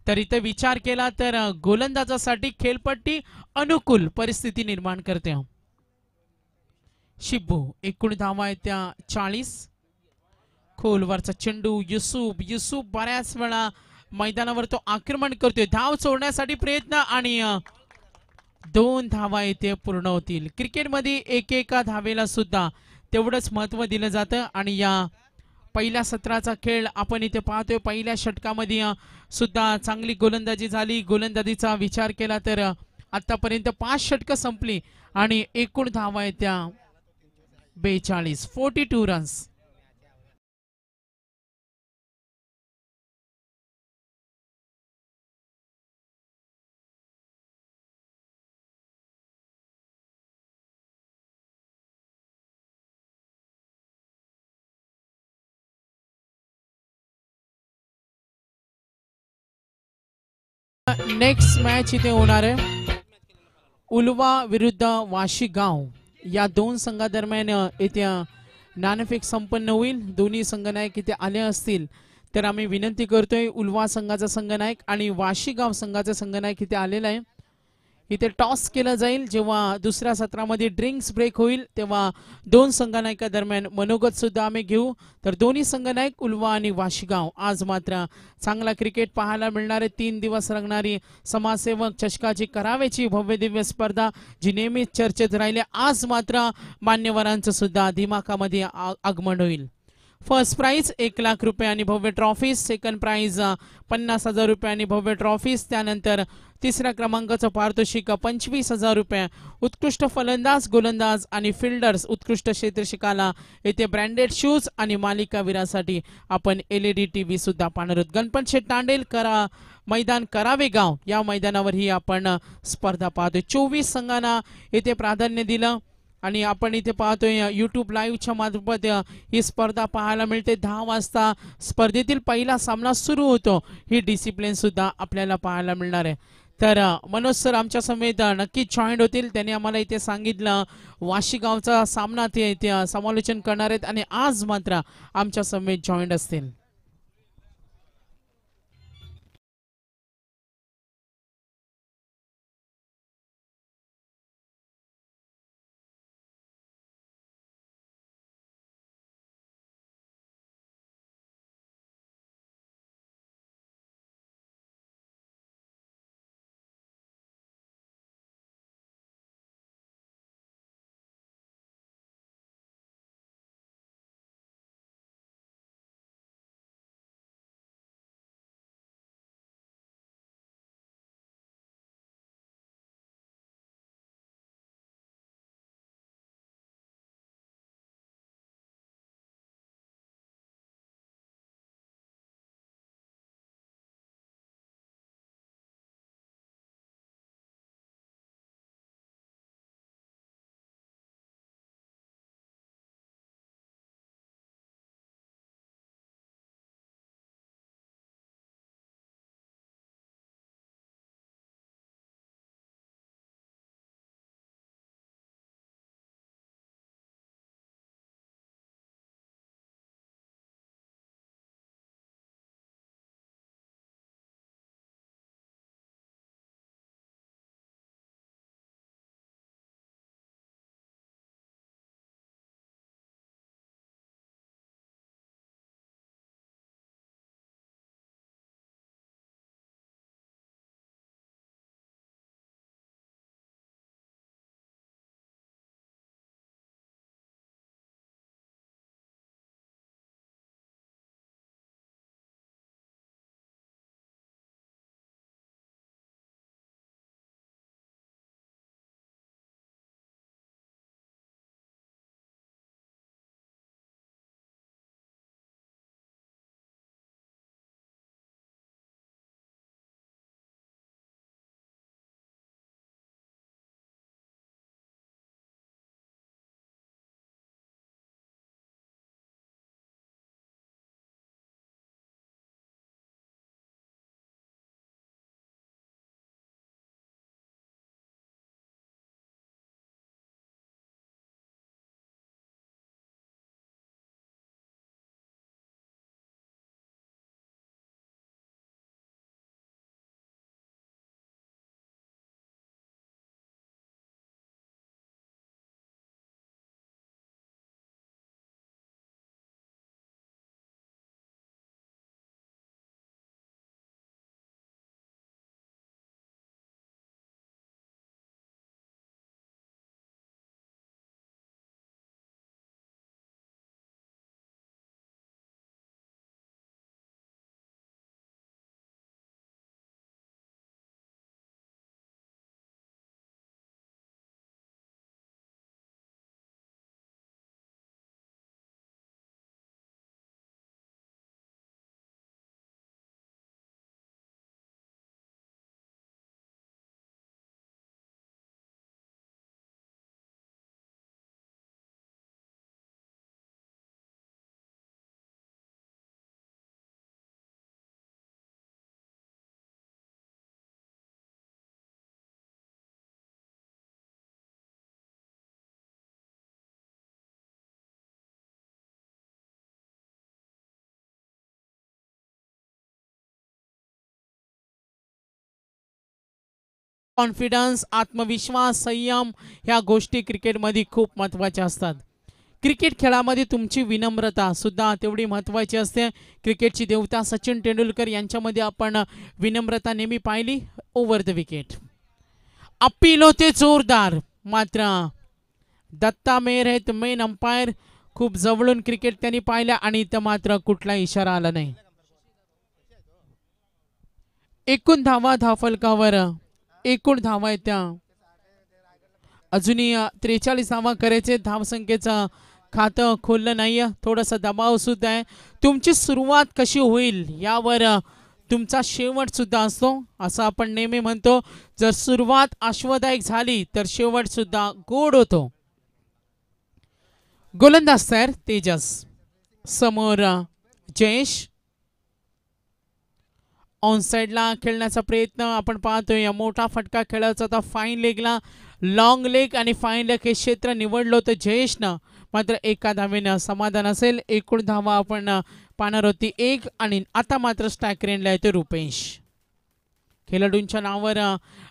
तर इथे विचार केला तर गोलंदाजासाठी खेळपट्टी अनुकूल परिस्थिती निर्माण करते. शिब्बू एकूण धावा आहे त्या 40. खोलवरचा चेंडू युसुफ बऱ्याच वेळा मैदानावर तो आक्रमण करतोय, धाव सोडण्यासाठी प्रयत्न आणि 2 धावा येथे पूर्ण होतील. क्रिकेटमध्ये एका धावेला सुद्धा तेवढंच महत्व दिलं जातं आणि या पहिल्या सत्राचा खेळ आपण इथे पाहतोय. पहिल्या षटकामध्ये सुद्धा चांगली गोलंदाजी झाली. गोलंदाजीचा विचार केला तर आतापर्यंत 5 षटकं संपली आणि एकूण धावा आहे त्या 42. 42 रन्स. नेक्स्ट मॅच इथे होणार आहे उलवा विरुद्ध वाशीगाव. या 2 संघादरम्यान इथे नाणेफेक संपन्न होईल. दोन्ही संघनायक इथे आले असतील तर आम्ही विनंती करतोय. उलवा संघाचा संघनायक आणि वाशीगाव संघाचा संघनायक इथे आलेला आहे. इथे टॉस केलं जाईल. जेव्हा दुसऱ्या सत्रामध्ये ड्रिंक्स ब्रेक होईल तेव्हा 2 संघनायका दरम्यान मनोगत सुद्धा आम्ही घेऊ. तर दोन्ही संघनायक उलवा आणि वाशीगाव. आज मात्र चांगला क्रिकेट पाहायला मिळणार आहे. 3 दिवस रंगणारी समाजसेवक चषकाची करावेची भव्य दिव्य स्पर्धा जी नेहमीच चर्चेत राहिली, आज मात्र मान्यवरांचं सुद्धा दिमाखामध्ये आगमन होईल. फर्स्ट प्राइज 1 लाख रुपये आणि भव्य ट्रॉफीज. सेकंड प्राइज 50,000 रुपये आणि भव्य ट्रॉफीज. त्यानंतर तिसऱ्या क्रमांकाचं पारितोषिक 25,000 रुपये. उत्कृष्ट फलंदाज, गोलंदाज आणि फिल्डर्स उत्कृष्ट क्षेत्ररक्षकाला येथे ब्रँडेड शूज आणि मालिकावीरासाठी आपण LED TV सुद्धा पाहणार आहोत. गणपत शेठ तांडेल मैदान करावे गाव या मैदानावर ही आपण स्पर्धा पाहतोय. 24 संघांना येथे प्राधान्य दिलं आणि आपण इथे पाहतोय YouTube लाईव्हच्या मार्फत ही स्पर्धा पाहायला मिळते. 10 वाजता स्पर्धेतील पहिला सामना सुरू होतो. ही डिसिप्लिन सुद्धा आपल्याला पाहायला मिळणार आहे. तर मनोज सर आमच्या समेत नक्कीच जॉईंट होतील. त्यांनी आम्हाला इथे सांगितलं वाशीगावचा सामना ते समालोचन करणार आहेत आणि आज मात्र आमच्या समेत जॉईंट असतील. कॉन्फिडन्स, आत्मविश्वास, संयम ह्या गोष्टी क्रिकेटमध्ये खूप महत्त्वाच्या असतात. क्रिकेट खेळामध्ये तुमची विनम्रता सुद्धा तेवढी महत्त्वाची असते. क्रिकेटची देवता सचिन तेंडुलकर यांच्यामध्ये आपण विनम्रता नेहमी पाहिली. ओव्हर द विकेट अपील होते जोरदार, मात्र दत्ता मेहर आहेत मेन अंपायर. खूप जवळून क्रिकेट त्यांनी पाहिल्या आणि इथं मात्र कुठला इशारा आला नाही. एकूण धावा धावफलकावर एकूण धावा आहेत त्या अजूनही 43 धावा करायचे. धावसंख्येचं खातं खोललं नाही. थोडासा दबाव सुद्धा आहे. तुमची सुरुवात कशी होईल यावर तुमचा शेवट सुद्धा असतो, असं आपण नेहमी म्हणतो. जर सुरुवात आश्वादायक झाली तर शेवट सुद्धा गोड होतो. गोलंदाज तयार तेजस, समोर जयेश. ऑन साइडला खेळण्याचा प्रयत्न आपण पाहतोय. मोठा फटका खेळायचा होता फाईन लेगला. लॉंग लेग आणि फाईन लेग हे क्षेत्र निवडलं होतं जयेशनं, मात्र एका धावेनं समाधान असेल. एकूण धावा आपण पाहणार होती 1 आणि आता मात्र स्ट्राईक रेंजला येतो रुपेश. खेळाडूंच्या नावावर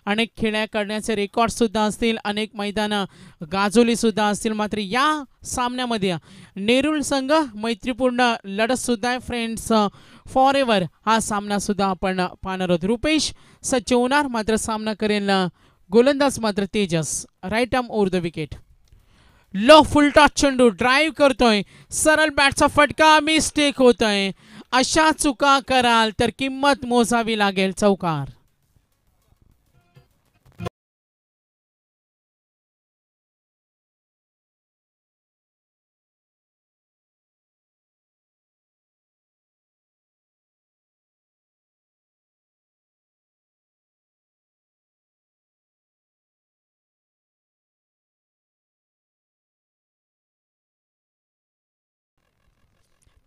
अनेक खेळ्या करण्याचे रेकॉर्ड सुद्धा असतील, अनेक मैदानं गाजवली सुद्धा असतील. मात्र या सामन्यामध्ये नेरुळ संघ मैत्रीपूर्ण लढत सुद्धा आहे. फ्रेंड्स फॉर एव्हर हा सामना सुद्धा आपण पाहणार आहोत. रुपेश सज्ज होणार, मात्र सामना करेल गोलंदाज मात्र Tejas. Right arm over the wicket. Low full toss चेंडू ड्राईव्ह करतोय, सरळ बॅटचा फटका, मिस्टेक होतोय. अशा चुका कराल तर किंमत मोजावी लागेल. चौकार.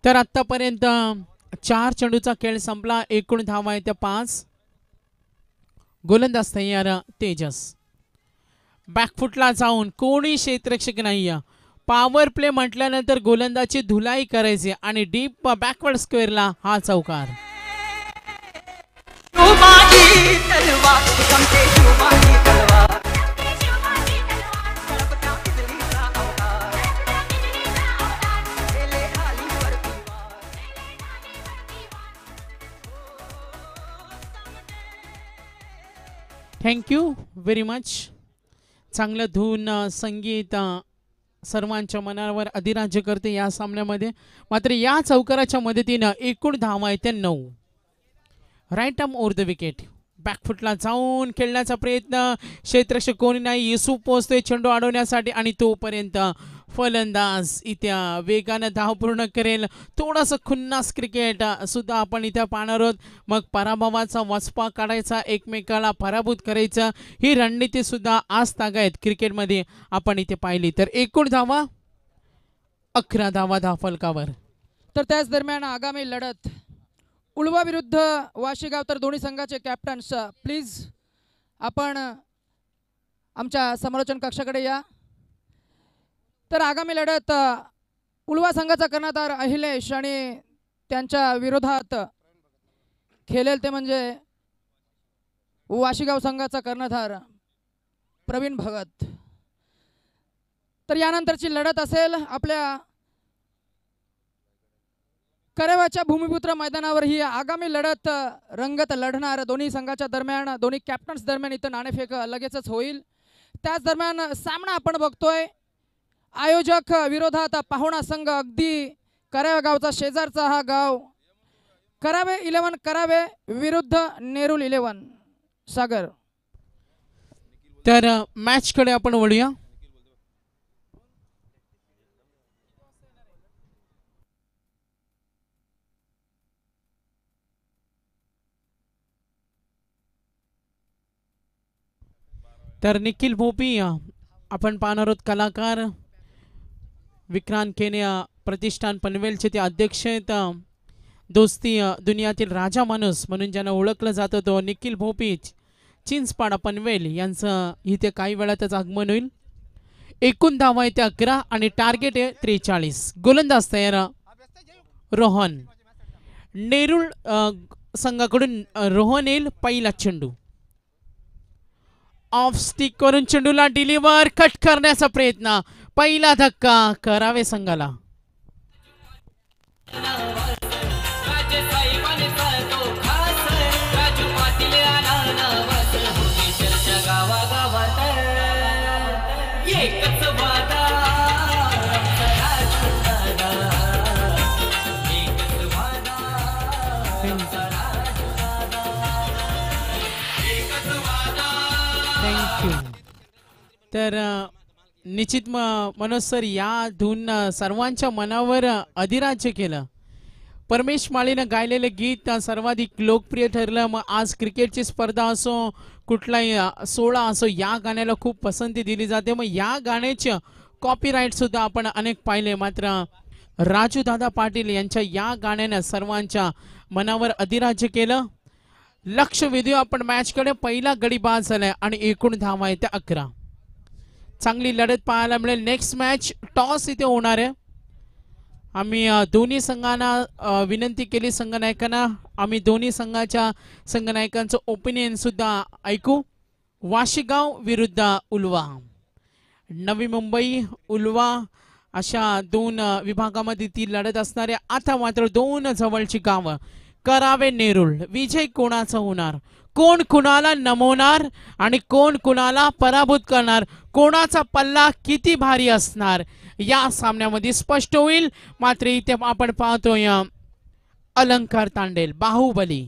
तर आतापर्यंत 4 चेंडूचा खेळ संपला. एकूण धावा आहेत त्या 5. गोलंदाज तयार तेजस. बॅकफुटला जाऊन कोणी क्षेत्ररक्षक नाही. पॉवर प्ले म्हटल्यानंतर गोलंदाजी धुलाई करायची आणि डीप बॅकवर्ड स्क्वेअरला हा चौकार. Thank you very much. चांगलं धून संगीत सर्वांच्या मनावर अधिराज्य करते या सामन्यामध्ये. मात्र या चौकाराच्या मदतीनं एकूण धावा आहेत 9. Right arm over the wicket. बॅकफुटला जाऊन खेळण्याचा प्रयत्न, क्षेत्ररक्षक कोणी नाही. युसुफ पोहोचतोय चेंडू अडवण्यासाठी आणि तोपर्यंत फलंदाज इथ्या वेगानं धाव पूर्ण करेल. थोडंसं खुन्नास क्रिकेट सुद्धा आपण इथे पाहणार आहोत. मग पराभवाचा वचपा काढायचा, एकमेकाला पराभूत करायचं, ही रणनीती सुद्धा आज तागायत क्रिकेटमध्ये आपण इथे पाहिली. तर एकूण धावा 11 धावा धावफलकावर. तर त्याच दरम्यान आगामी लढत उळवा विरुद्ध वाशीगाव. तर दोन्ही संघाचे कॅप्टन्स प्लीज आपण आमच्या समालोचन कक्षाकडे या. तर आगामी लढत उळवा संघाचा कर्णधार अहिलेश आणि त्यांच्या विरोधात खेळेल ते म्हणजे वाशीगाव संघाचा कर्णधार प्रवीण भगत. तर यानंतरची लढत असेल आपल्या करेवाच्या भूमिपुत्र मैदानावर. ही आगामी लढत रंगत लढणार दोन्ही संघाच्या दरम्यान, दोन्ही कॅप्टन्स दरम्यान इथं नाणेफेक लगेचच होईल. त्याच दरम्यान सामना आपण बघतोय आयोजक विरोधात पाहुणा संघ. अगदी करावे गावचा शेजारचा हा गाव. करावे 11 करावे विरुद्ध नेरुल 11 सागर. तर मॅच कडे आपण वळूया. तर निखिल भोपी आपण पाहणार आहोत कलाकार. विक्रांत केने प्रतिष्ठान पनवेलचे ते अध्यक्ष आहेत. दोस्ती दुनियातील राजा माणूस म्हणून ज्यांना ओळखलं जातं तो निखिल भोपी चिंचपाडा पनवेल यांचं इथे काही वेळातच आगमन होईल. एकूण धावा आहे 11 आणि टार्गेट आहे 43. गोलंदाज तयार रोहन. नेरुळ संघाकडून रोहन येईल पहिला चेंडू. ऑफ स्टिक करून चेंडूला डिलिव्हर कट करण्याचा प्रयत्न. पहिला धक्का करावे संघाला. थँक्यू. तर निश्चित मनोज सर या धून सर्वांच्या मनावर अधिराज्य केलं. परमेश माळीनं गायलेलं गीत सर्वाधिक लोकप्रिय ठरलं. मग आज क्रिकेटची स्पर्धा असो कुठलाही सोहळा असो या गाण्याला खूप पसंती दिली जाते. मग या गाण्याचे कॉपीराईट सुद्धा आपण अनेक पाहिले. मात्र राजू दादा पाटील यांच्या या गाण्यानं सर्वांच्या मनावर अधिराज्य केलं. लक्ष वेधू आपण मॅचकडे. पहिला गडी बाद झालाय आणि एकूण धावा आहेत 11. चांगली लढत पाहायला मिळेल. नेक्स्ट मॅच टॉस इथे होणार आहे. आम्ही दोन्ही संघांना विनंती केली संघनायकांना. आम्ही दोन्ही संघाच्या संघनायकांचं ओपिनियन सुद्धा ऐकू. वाशीगाव विरुद्ध उल्वा. नवी मुंबई उल्वा अशा दोन विभागामध्ये ती लढत असणारे. आता मात्र दोन जवळची गावं करावे नेरुळ. विजय कोणाचा होणार? कोण कुणाला नमवणार आणि कोण कुणाला पराभूत करणार? कोणाचा पल्ला किती भारी असणार या सामन्यामध्ये स्पष्ट होईल. मात्र इथे आपण पाहतोय अलंकार तांडेल बाहुबली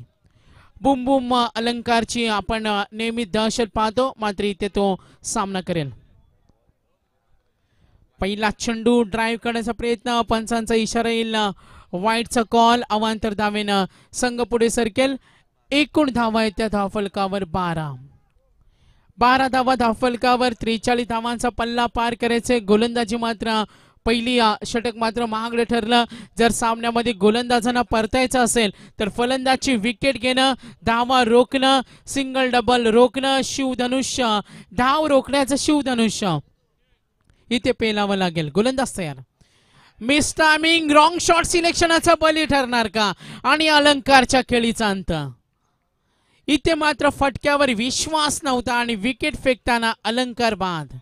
बुम बुम अलंकारची आपण नेहमी दहशत पाहतो. मात्र इथे तो सामना करेल. पहिला चेंडू ड्राईव्ह करण्याचा प्रयत्न. पंचांचा इशारा येईल. वाईटचा कॉल. अवांतर धावेनं संघ पुढे सरकेल. एकूण धावा आहेत त्या धावफलकावर 12 धावा धावफलकावर. 43 धावांचा पल्ला पार करायचे. गोलंदाजी मात्र पहिली षटक मात्र महागडे ठरलं. जर सामन्यामध्ये गोलंदाजांना परतायचं असेल तर फलंदाजची विकेट घेणं, धावा रोखणं, सिंगल डबल रोखणं, शिवधनुष्य धाव रोखण्याचं शिवधनुष्य इथे पेलावं लागेल. गोलंदाज तयार. मिस टायमिंग रॉंग शॉट सिलेक्शनाचा बली ठरणार का? आणि अलंकारच्या खेळीचा अंत. इथे मात्र फटक्यावर विश्वास नव्हता आणि विकेट फेकताना अलंकार बाद.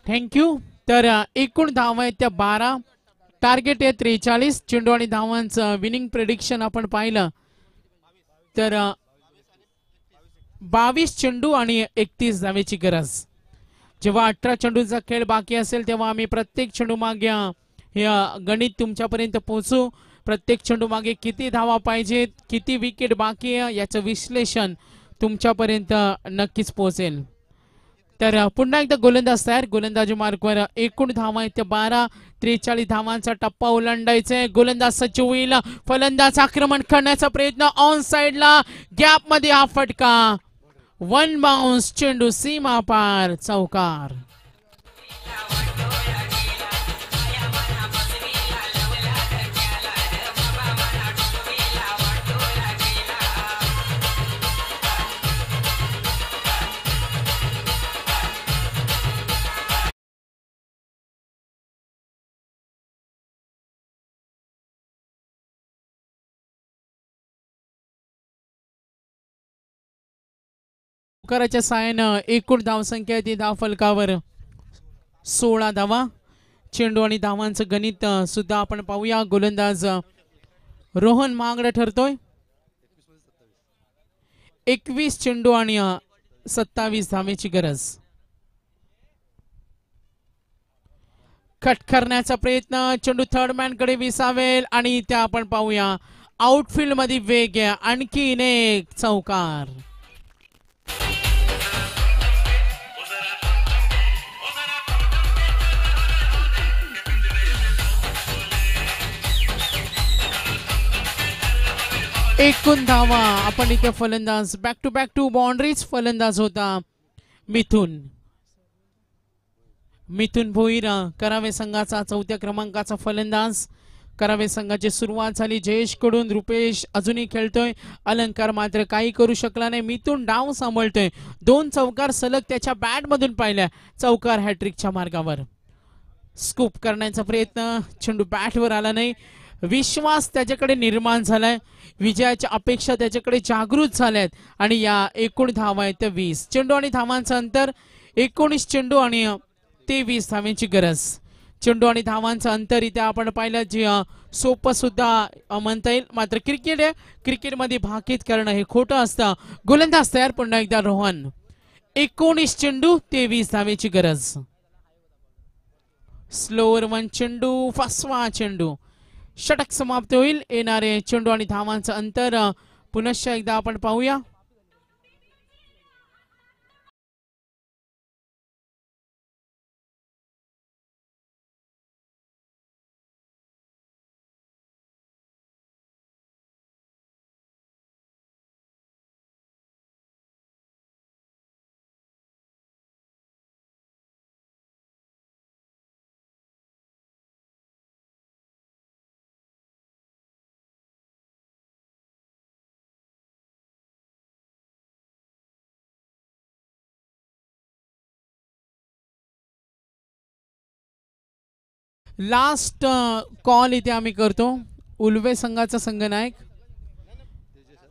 थँक्यू. तर एकूण धावा आहेत त्या 12. टार्गेट आहे 43. चेंडू आणि धावांचं विनिंग प्रेडिक्शन आपण पाहिलं तर 22 चेंडू आणि 31 धावेची गरज. जेव्हा 18 चेंडूचा खेळ बाकी असेल तेव्हा आम्ही प्रत्येक चेंडू मागे हे गणित तुमच्यापर्यंत पोहोचू. प्रत्येक चेंडू मागे किती धावा पाहिजेत, किती विकेट बाकी आहे याचं विश्लेषण तुमच्यापर्यंत नक्कीच पोहोचेल. तर पुन्हा एकदा गोलंदाज तयार. गोलंदाजी मार्कवर एकूण धावा आहेत 12. 43 धावांचा टप्पा ओलांडायचा आहे. गोलंदाज सज्ज होईल. फलंदाज आक्रमण करण्याचा प्रयत्न. ऑन साइडला गॅप मध्ये हा फटका. 1 बाउन्स. चेंडू सीमा पार. चौकार. कराच्या साहाय्यानं एकूण धावसंख्या ती धावफलकावर 16 धावा. चेंडू आणि धावांचं गणित सुद्धा आपण पाहूया. गोलंदाज रोहन महागडा ठरतोय. 21 चेंडू आणि 27 धावेची गरज. कट करण्याचा प्रयत्न. चेंडू थर्ड मॅन कडे विसावेल आणि त्या आपण पाहूया आउटफील्ड मध्ये वेग. आणखीन एक चौकार. एकूण धावा आपण इथे फलंदाज बॅक टू बाउंड्रीज फलंदाज होता मिथुन भोईर करावे संघाचा 4थ्या क्रमांकाचा फलंदाज. करावे संघाची सुरुवात झाली जयेश कडून. रुपेश अजूनही खेळतोय. अलंकार मात्र काही करू शकला नाही. मिथुन डाव सांभाळतोय. 2 चौकार सलग त्याच्या बॅट मधून पाहिल्या. चौकार हॅट्रिकच्या मार्गावर. स्कूप करण्याचा प्रयत्न, चेंडू बॅटवर आला नाही. विश्वास त्याच्याकडे निर्माण झालाय. विजयाच्या अपेक्षा त्याच्याकडे जागृत झाल्यात आणि या एकूण धावा आहेत 20. चेंडू आणि धावांचं अंतर 19 चेंडू आणि 23 धावांची गरज. चेंडू आणि धावांचं अंतर इथे आपण पाहिलं जे सोपं सुद्धा म्हणता येईल, मात्र क्रिकेट आहे. क्रिकेटमध्ये भाकीत करणं हे खोटं असतं. गोलंदाज तयार. पुन्हा एकदा रोहन. 19 चेंडू 23 धावेची गरज. स्लोअर 1 चेंडू, 5वा चेंडू. षटक समाप्त होईल. येणारे चेंडू आणि धावांचं अंतर पुनश्च एकदा आपण पाहूया. लास्ट कॉल इथे आम्ही करतो. उल्वे संघाचा संघनायक.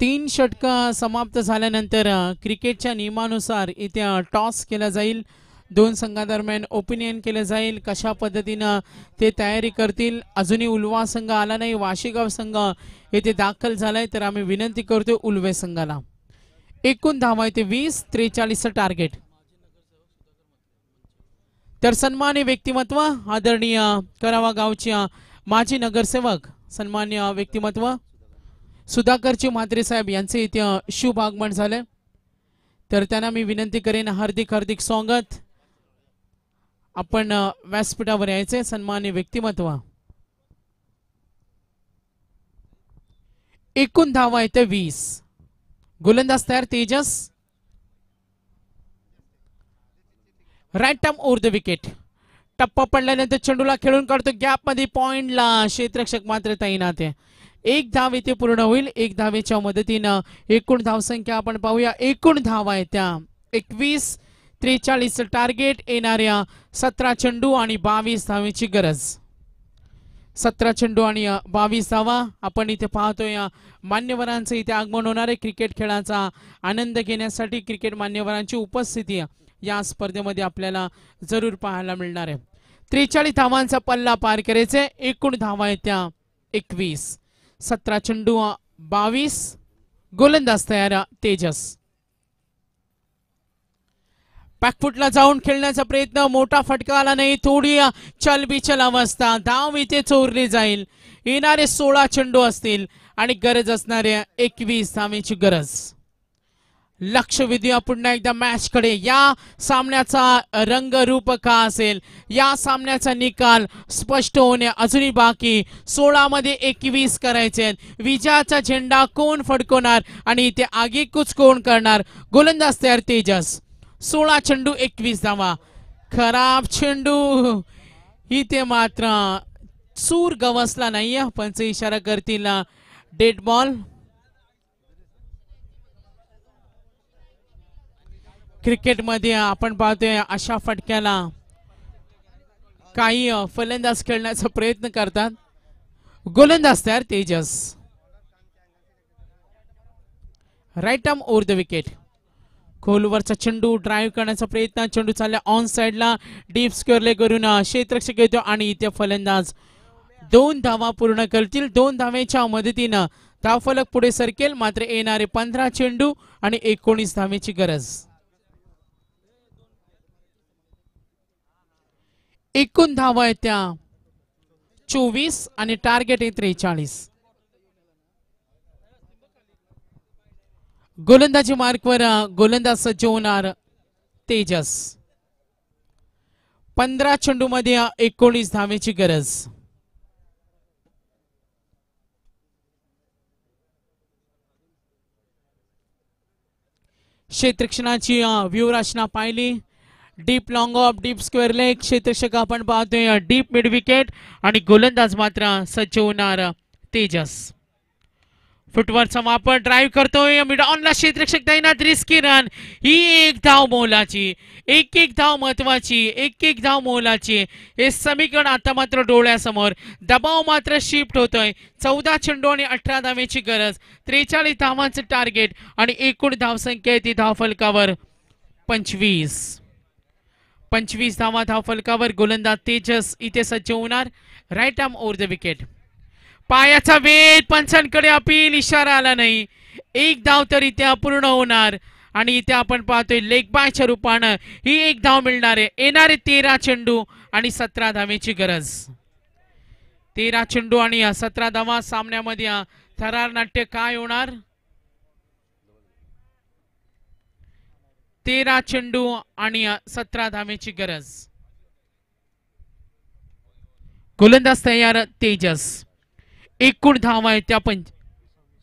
3 षटक समाप्त झाल्यानंतर क्रिकेटच्या नियमानुसार इथे टॉस केला जाईल. 2 संघादरम्यान ओपिनियन केलं जाईल. कशा पद्धतीनं ते तयारी करतील. अजूनही उल्वा संघ आला नाही. वाशीगाव संघ येथे दाखल झालाय, तर आम्ही विनंती करतो उल्वे संघाला. एकूण धावा इथे 20. 43चं टार्गेट. तर सन्मान्य व्यक्तिमत्व आदरणीय करावा गावच्या माजी नगरसेवक सन्मान्य व्यक्तिमत्व सुधाकरजी म्हात्रे साहेब यांचे इथे शुभ आगमन झाले, तर त्यांना मी विनंती करेन हार्दिक हार्दिक स्वागत. आपण व्यासपीठावर यायचे. सन्मान्य व्यक्तिमत्व. एकूण धावा येते 20. गोलंदाज तयार Tejas. Right arm over the wicket. टप्पा पडल्यानंतर चेंडूला खेळून काढतो. गॅप मध्ये पॉइंटला क्षेत्ररक्षक मात्र तैनात आहे. 1 धाव इथे पूर्ण होईल. 1 धावेच्या मदतीनं एकूण धावसंख्या आपण पाहूया. एकूण धावा आहे त्या 21. 43 टार्गेट. येणाऱ्या 17 चेंडू आणि 22 धावेची गरज. 17 चेंडू आणि 22 धावा. आपण इथे पाहतोय मान्यवरांचं इथे आगमन होणार आहे. क्रिकेट खेळाचा आनंद घेण्यासाठी क्रिकेट मान्यवरांची उपस्थिती या स्पर्धेमध्ये आपल्याला जरूर पाहायला मिळणार आहे. 43 धावांचा पल्ला पार करायचे. एकूण धावा आहेत त्या 21. 17 चेंडू 22. गोलंदाज तयार तेजस. बॅकफुटला जाऊन खेळण्याचा प्रयत्न. मोठा फटका आला नाही. थोडी चलबिचल अवस्था. धाव इथे चोरली जाईल. येणारे 16 चेंडू असतील आणि गरज असणाऱ्या 21 धावेची गरज. लक्ष वेधूया पुन्हा एकदा मॅच कडे. या सामन्याचा रंगरूप का असेल, या सामन्याचा निकाल स्पष्ट होणे अजूनही बाकी. 16 मध्ये 21 करायचे. विजयाचा झेंडा कोण फडकवणार आणि इथे आगेकूच कोण करणार. गोलंदाज तयार तेजस. 16 चेंडू 21 धावा. खराब चेंडू. इथे मात्र सूर गवसला नाहीये. पंच इशारा करतील डेड बॉल. क्रिकेटमध्ये आपण पाहतोय अशा फटक्याला काही फलंदाज खेळण्याचा प्रयत्न करतात. गोलंदाज तयार Tejas. Right arm over the wicket. खोलवरचा चेंडू ड्राईव्ह करण्याचा प्रयत्न. चेंडू चालला ऑन साइडला. डीप स्क्वेअरले करून क्षेत्ररक्षक येतो आणि इथे फलंदाज 2 धावा पूर्ण करतील. 2 धावेच्या मदतीनं धावफलक पुढे सरकेल. मात्र येणारे 15 चेंडू आणि 19 धावेची गरज. एकूण धावा आहेत त्या 24 आणि टार्गेट आहे 43. गोलंदाजी मार्कवर गोलंदाज सज्ज होणार तेजस. 15 चेंडू मध्ये 19 धावेची गरज. क्षेत्ररक्षणाची व्यूहरचना पाहिली. Deep long off, deep square leg. क्षेत्ररक्षक आपण पाहतोय डीप मिड विकेट आणि गोलंदाज मात्र सज्ज होणार तेजस. फुटवरचा वापर ड्राईव्ह करतोय मिड ऑनला. क्षेत्ररक्षक तैनात. Risky run. ही एक धाव मोलाची, एक धाव महत्वाची, एक धाव मोलाची. हे समीकरण आता मात्र डोळ्यासमोर. दबाव मात्र शिफ्ट होतोय. 14 चेंडू आणि 18 धावेची गरज. 43 धावांचं टार्गेट आणि एकूण धावसंख्या आहे ती धावफलकावर 25 धावा धावफलकावर. गोलंदाज तेजस इथे सज्ज होणार. Right arm over the wicket. पायाचा वेध. पंचांकडे अपील. इशारा आला नाही. एक धाव तर इथे अपूर्ण होणार आणि इथे आपण पाहतोय लेग बायच्या रूपानं ही एक धाव मिळणार आहे. येणारे 13 चेंडू आणि 17 धावेची गरज. 13 चेंडू आणि 17 धावा. सामन्यामध्ये थरार नाट्य काय होणार? 13 चेंडू आणि 17 धावेची गरज. गोलंदाज तयार तेजस. एकूण धावा आहेत त्या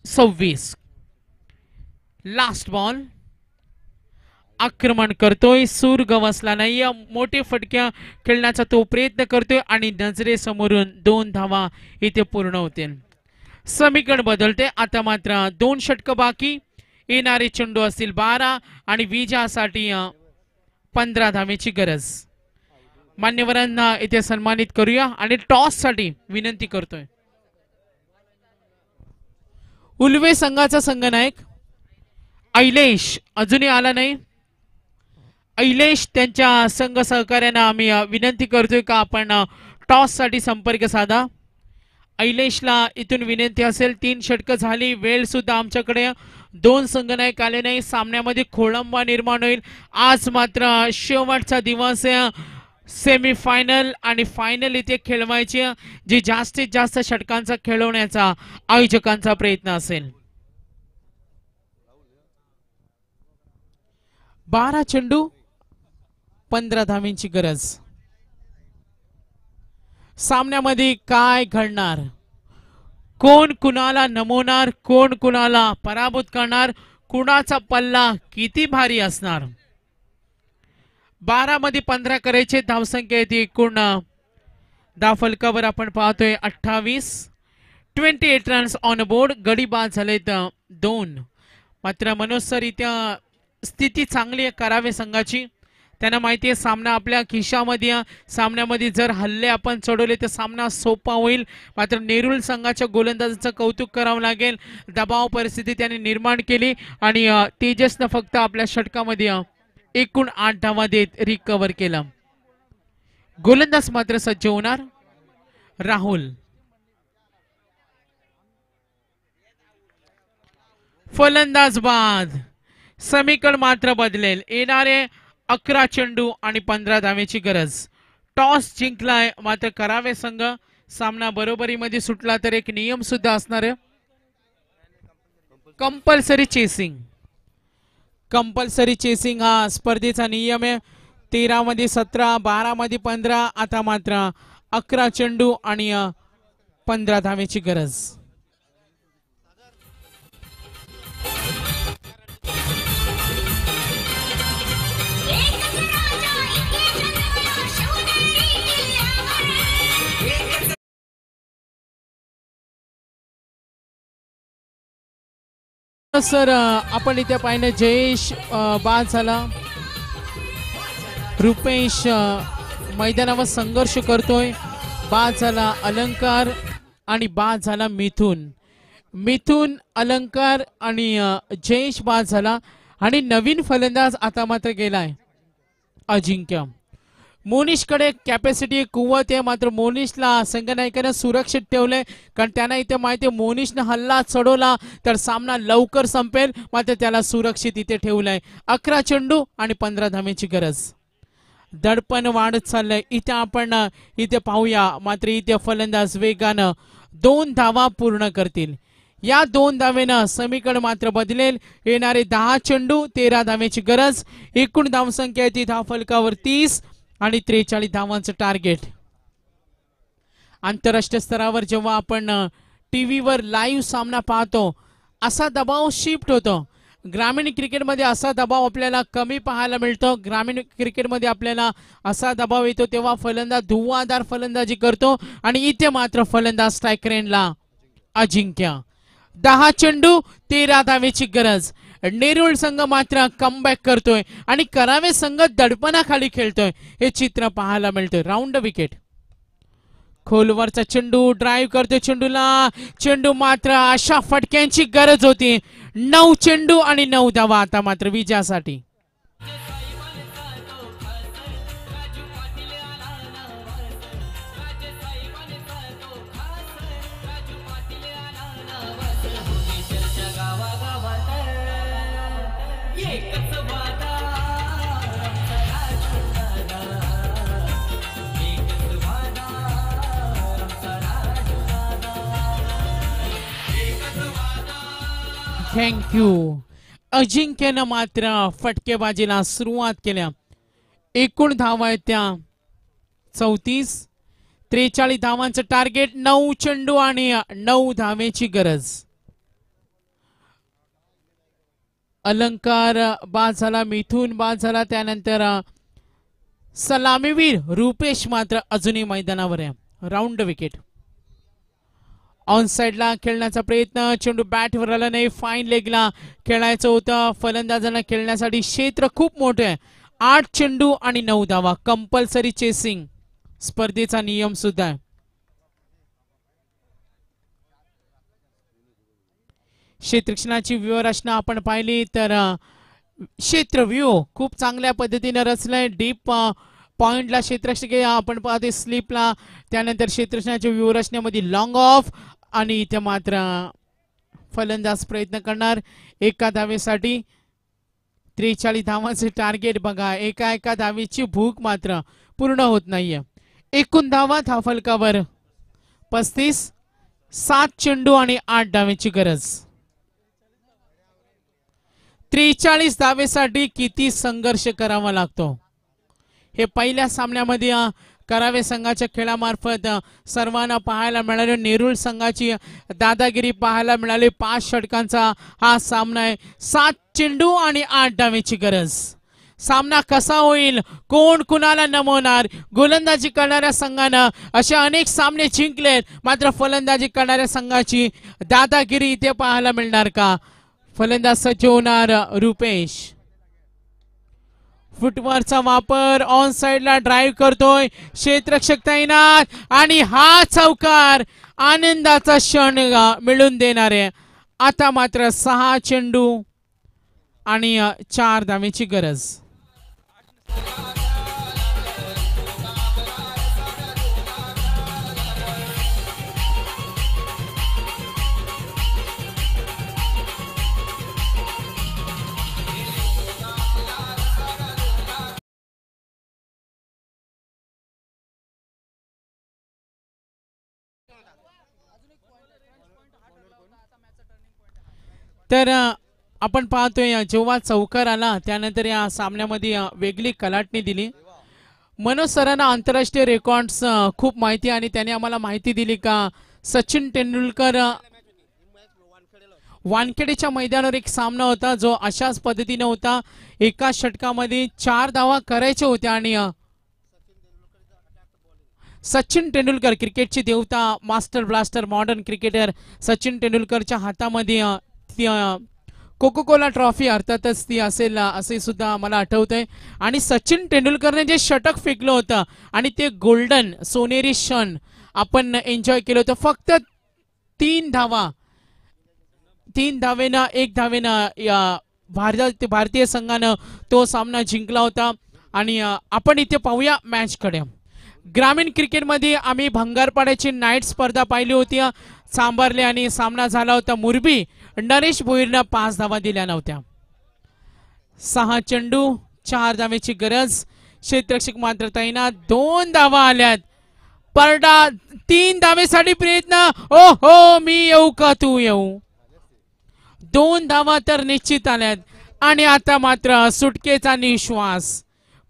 26. Last ball. आक्रमण करतोय. सूर गवसला नाही. मोठे फटक्या खेळण्याचा तो प्रयत्न करतोय आणि नजरेसमोरून 2 धावा इथे पूर्ण होतील. समीकरण बदलते. आता मात्र 2 षटक बाकी. येणारे चेंडू असतील 12 आणि विजयासाठी 15 धावेची गरज. मान्यवरांना इथे सन्मानित करूया आणि टॉस साठी विनंती करतोय. उल्वे संघाचा संघनायक ऐलेश अजूनही आला नाही. ऐलेश त्यांच्या संघ सहकार्यांना आम्ही विनंती करतोय का आपण टॉस साठी संपर्क साधा. ऐलेशला इथून विनंती असेल. 3 षटकं झाली. वेळ सुद्धा आमच्याकडे. 2 संघनायक आले नाही. सामन्यामध्ये खोळंबा निर्माण होईल. आज मात्र शेवटचा दिवस आहे. सेमीफायनल आणि फायनल इथे खेळवायची, जी जास्तीत जास्त षटकांचा खेळवण्याचा आयोजकांचा प्रयत्न असेल. 12 चेंडू 15 धावेंची गरज. सामन्यामध्ये काय घडणार? कोण कुणाला नमवणार? कोण कुणाला पराभूत करणार? कुणाचा पल्ला किती भारी असणार? 12 मध्ये 15 करायचे. धावसंख्या येते एकूण धावफलकावर आपण पाहतोय 28. 28 रन्स ऑन बोर्ड. गडी बाद झालेत 2. मात्र मनोज सर इथं स्थिती चांगली आहे करावे संघाची. त्यांना माहिती आहे सामना आपल्या खिशामध्ये. सामन्यामध्ये जर हल्ले आपण चढवले तर सामना सोपा होईल. मात्र नेरुल संघाच्या गोलंदाजाचं कौतुक करावं लागेल. दबाव परिस्थिती त्यांनी निर्माण केली आणि तेजसनं फक्त आपल्या षटकामध्ये एकूण 8 धावा देत रिकव्हर केलं. गोलंदाज मात्र सज्ज होणार राहुल. फलंदाज बाद. समीकरण मात्र बदलेल. येणारे 11 चेंडू आणि 15 धावेची गरज. टॉस जिंकलाय मात्र करावे संघ. सामना बरोबरीमध्ये सुटला तर एक नियम सुद्धा असणार आहे. Compulsory chasing. कंपल्सरी चेसिंग हा स्पर्धेचा नियम आहे. 13 मध्ये 17, 12 मध्ये 15. आता मात्र 11 चेंडू आणि 15 धावेची गरज. सर आपण इथे पाहिलं जयेश बाद झाला. रुपेश मैदानावर संघर्ष करतोय. बाद झाला अलंकार आणि बाद झाला मिथुन. मिथुन, अलंकार आणि जयेश बाद झाला आणि नवीन फलंदाज आता मात्र गेलाय अजिंक्य. मोनिशकडे कॅपॅसिटी कुवत आहे. मात्र मोनिशला संघनायकानं सुरक्षित ठेवलंय कारण त्यांना इथे माहिती आहे मोनिशनं हल्ला चढवला तर सामना लवकर संपेल. मात्र त्याला सुरक्षित इथे ठेवलंय. 11 चेंडू आणि 15 धावेची गरज. दडपण वाढत चाललंय. इथे आपण इथे पाहूया. मात्र इथे फलंदाज वेगानं 2 धावा पूर्ण करतील. या 2 धावेनं समीकरण मात्र बदलेल. येणारे 10 चेंडू 13 धावेची गरज. एकूण धावसंख्या ती धावफलकावर 30 आणि 43 धावांचं टार्गेट. आंतरराष्ट्रीय स्तरावर जेव्हा आपण टीव्हीवर लाईव्ह सामना पाहतो असा दबाव शिफ्ट होतो. ग्रामीण क्रिकेटमध्ये असा दबाव आपल्याला कमी पाहायला मिळतो. ग्रामीण क्रिकेटमध्ये आपल्याला असा दबाव येतो तेव्हा फलंदाज धुव्वाधार फलंदाजी करतो आणि इथे मात्र फलंदाज स्ट्राईक रेंजला अजिंक्य. 10 चेंडू 13 धावेची गरज. नेरुळ संघ मात्र कमबॅक करतोय आणि करावे संघ दडपणाखाली खेळतोय हे चित्र पाहायला मिळतोय. Round wicket. खोलवरचा चेंडू ड्राईव्ह करतोय चेंडूला. चेंडू मात्र अशा फटक्यांची गरज होती. 9 चेंडू आणि 9 धावा आता मात्र विजयासाठी. थँक्यू. अजिंक्यनं मात्र फटकेबाजीला सुरुवात केल्या. एकूण धावा आहेत त्या 34. 43 धावांचं टार्गेट. 9 चेंडू आणि 9 धावेची गरज. अलंकार बाद झाला. मिथून बाद झाला. त्यानंतर सलामीवीर रुपेश मात्र अजूनही मैदानावर आहे. Round wicket. ऑन साइडला खेळण्याचा प्रयत्न. चेंडू बॅटवर आला नाही. फाईन लेगला खेळायचं होतं. फलंदाजांना खेळण्यासाठी क्षेत्र खूप मोठं आहे. 8 चेंडू आणि 9 धावा. कंपल्सरी चेसिंग स्पर्धेचा नियम सुद्धा आहे. क्षेत्ररक्षणाची व्यूहरचना आपण पाहिली तर क्षेत्र व्यूह खूप चांगल्या पद्धतीने रचलंय. डीप पॉइंटला क्षेत्ररक्षक आपण पाहते स्लिपला. त्यानंतर क्षेत्ररक्षणाच्या व्यूहरचनेमध्ये लॉंग ऑफ आणि इथे मात्र फलंदाज प्रयत्न करणार एका धावेसाठी. 43 धावांचे टार्गेट बघा. एका धावेची भूक मात्र पूर्ण होत नाहीये. एकूण धावा धावफलकावर 35. 7 चेंडू आणि 8 धावेची गरज. 43 धावेसाठी किती संघर्ष करावा लागतो हे पहिल्या सामन्यामध्ये करावे संघाच्या खेळामार्फत सर्वांना पाहायला मिळाले. नेरुळ संघाची दादागिरी पाहायला मिळाली. 5 षटकांचा हा सामना आहे. 7 चेंडू आणि 8 धावेची गरज. सामना कसा होईल, कोण कुणाला नमवणार. गोलंदाजी करणाऱ्या संघानं असे अनेक सामने जिंकलेत, मात्र फलंदाजी करणाऱ्या संघाची दादागिरी इथे पाहायला मिळणार का. फलंदाज सज्ज होणार रुपेश. फुटवरचा वापर. ऑन साइडला ड्राईव्ह करतोय. क्षेत्ररक्षक तैनात आणि हा चौकार आनंदाचा क्षण मिळून देणार आहे. आता मात्र 6 चेंडू आणि 4 धावेची गरज. तर आपण पाहतोय जेव्हा चौकार आला त्यानंतर या सामन्यामध्ये वेगळी कलाटणी दिली. मनोज सरांना आंतरराष्ट्रीय रेकॉर्ड्स खूप माहिती आणि त्याने आम्हाला माहिती दिली का सचिन तेंडुलकर वानखेडेच्या मैदानावर एक सामना होता जो अशाच पद्धतीने होता. एका षटकामध्ये 4 धावा करायच्या होत्या आणि सचिन तेंडुलकर क्रिकेटची देवता, master blaster, modern cricketer Sachin तेंडुलकरच्या हातामध्ये कोको कोला ट्रॉफी अर्थातच ती असेल असे सुद्धा मला आठवतंय. आणि सचिन तेंडुलकरने जे षटक फेकलं होतं आणि ते गोल्डन सोनेरी क्षण आपण एन्जॉय केलं होतं. फक्त 3 धावा, 3 धावेनं 1 धावेनं भारतीय संघानं तो सामना जिंकला होता. आणि आपण इथे पाहूया मॅचकडे. ग्रामीण क्रिकेटमध्ये आम्ही भंगारपाड्याची नाईट स्पर्धा पाहिली होती. सांबारले आणि सामना झाला होता मुरबी. नरेश भोईरनं 5 धावा दिल्या नव्हत्या. 6 चेंडू 4 धावेची गरज. क्षेत्ररक्षक मात्र तैनात. 2 धावा आल्यात. परडा 3 धावेसाठी प्रयत्न. ओ हो मी येऊ का तू येऊ. 2 धावा तर निश्चित आल्यात आणि आता मात्र सुटकेचा निश्वास.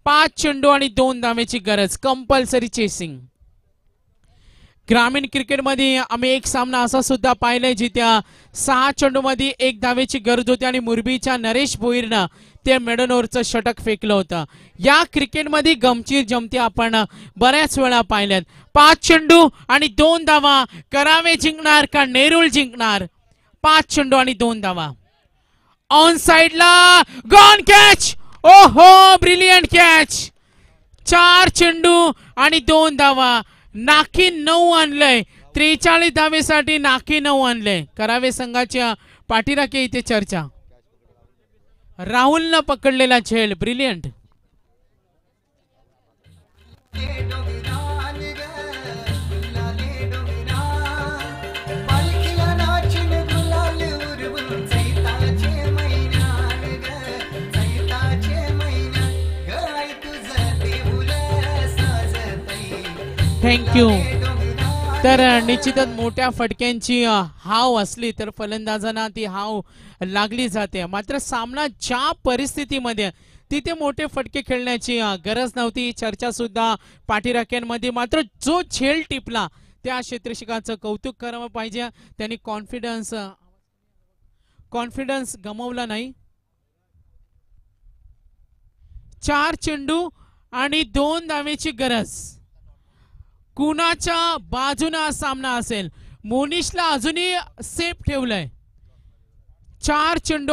5 चेंडू आणि 2 धावेची गरज. Compulsory chasing. ग्रामीण क्रिकेटमध्ये आम्ही एक सामना असा सुद्धा पाहिलाय जिथे 6 चेंडूमध्ये 1 धावेची गरज होती आणि मुरबीच्या नरेश भोईरनं ते मिडल ओव्हरचं षटक फेकलं होतं. या क्रिकेटमध्ये गमतीर जमती आपण बऱ्याच वेळा पाहिल्यात. 5 चेंडू आणि 2 धावा. करावे जिंकणार का नेरुल जिंकणार? 5 चेंडू आणि 2 धावा. ऑन साइडला गॉन कॅच. ओहो, ब्रिलियंट कॅच. 4 चेंडू आणि 2 धावा. नाकी 9 आणलंय. 43 धावेसाठी नाकी 9 आणलंय. करावे संघाच्या पाठीराखे इथे चर्चा. राहुलनं पकडलेला झेल ब्रिलियंट. थँक्यू. तर निश्चितच मोठ्या फटक्यांची हाव असली तर फलंदाजांना ती हाव लागली जाते. मात्र सामना ज्या परिस्थितीमध्ये तिथे मोठे फटके खेळण्याची गरज नव्हती. चर्चा सुद्धा पाठीराख्यांमध्ये. मात्र जो झेल टिपला त्या क्षेत्ररक्षकाचं कौतुक करावं पाहिजे. त्यांनी कॉन्फिडन्स गमावला नाही. 4 चेंडू आणि 2 धावेची गरज. कुणाच्या बाजूने सामना असेल? मोनिशला अजूनही सेफ ठेवलंय. 4 चेंडू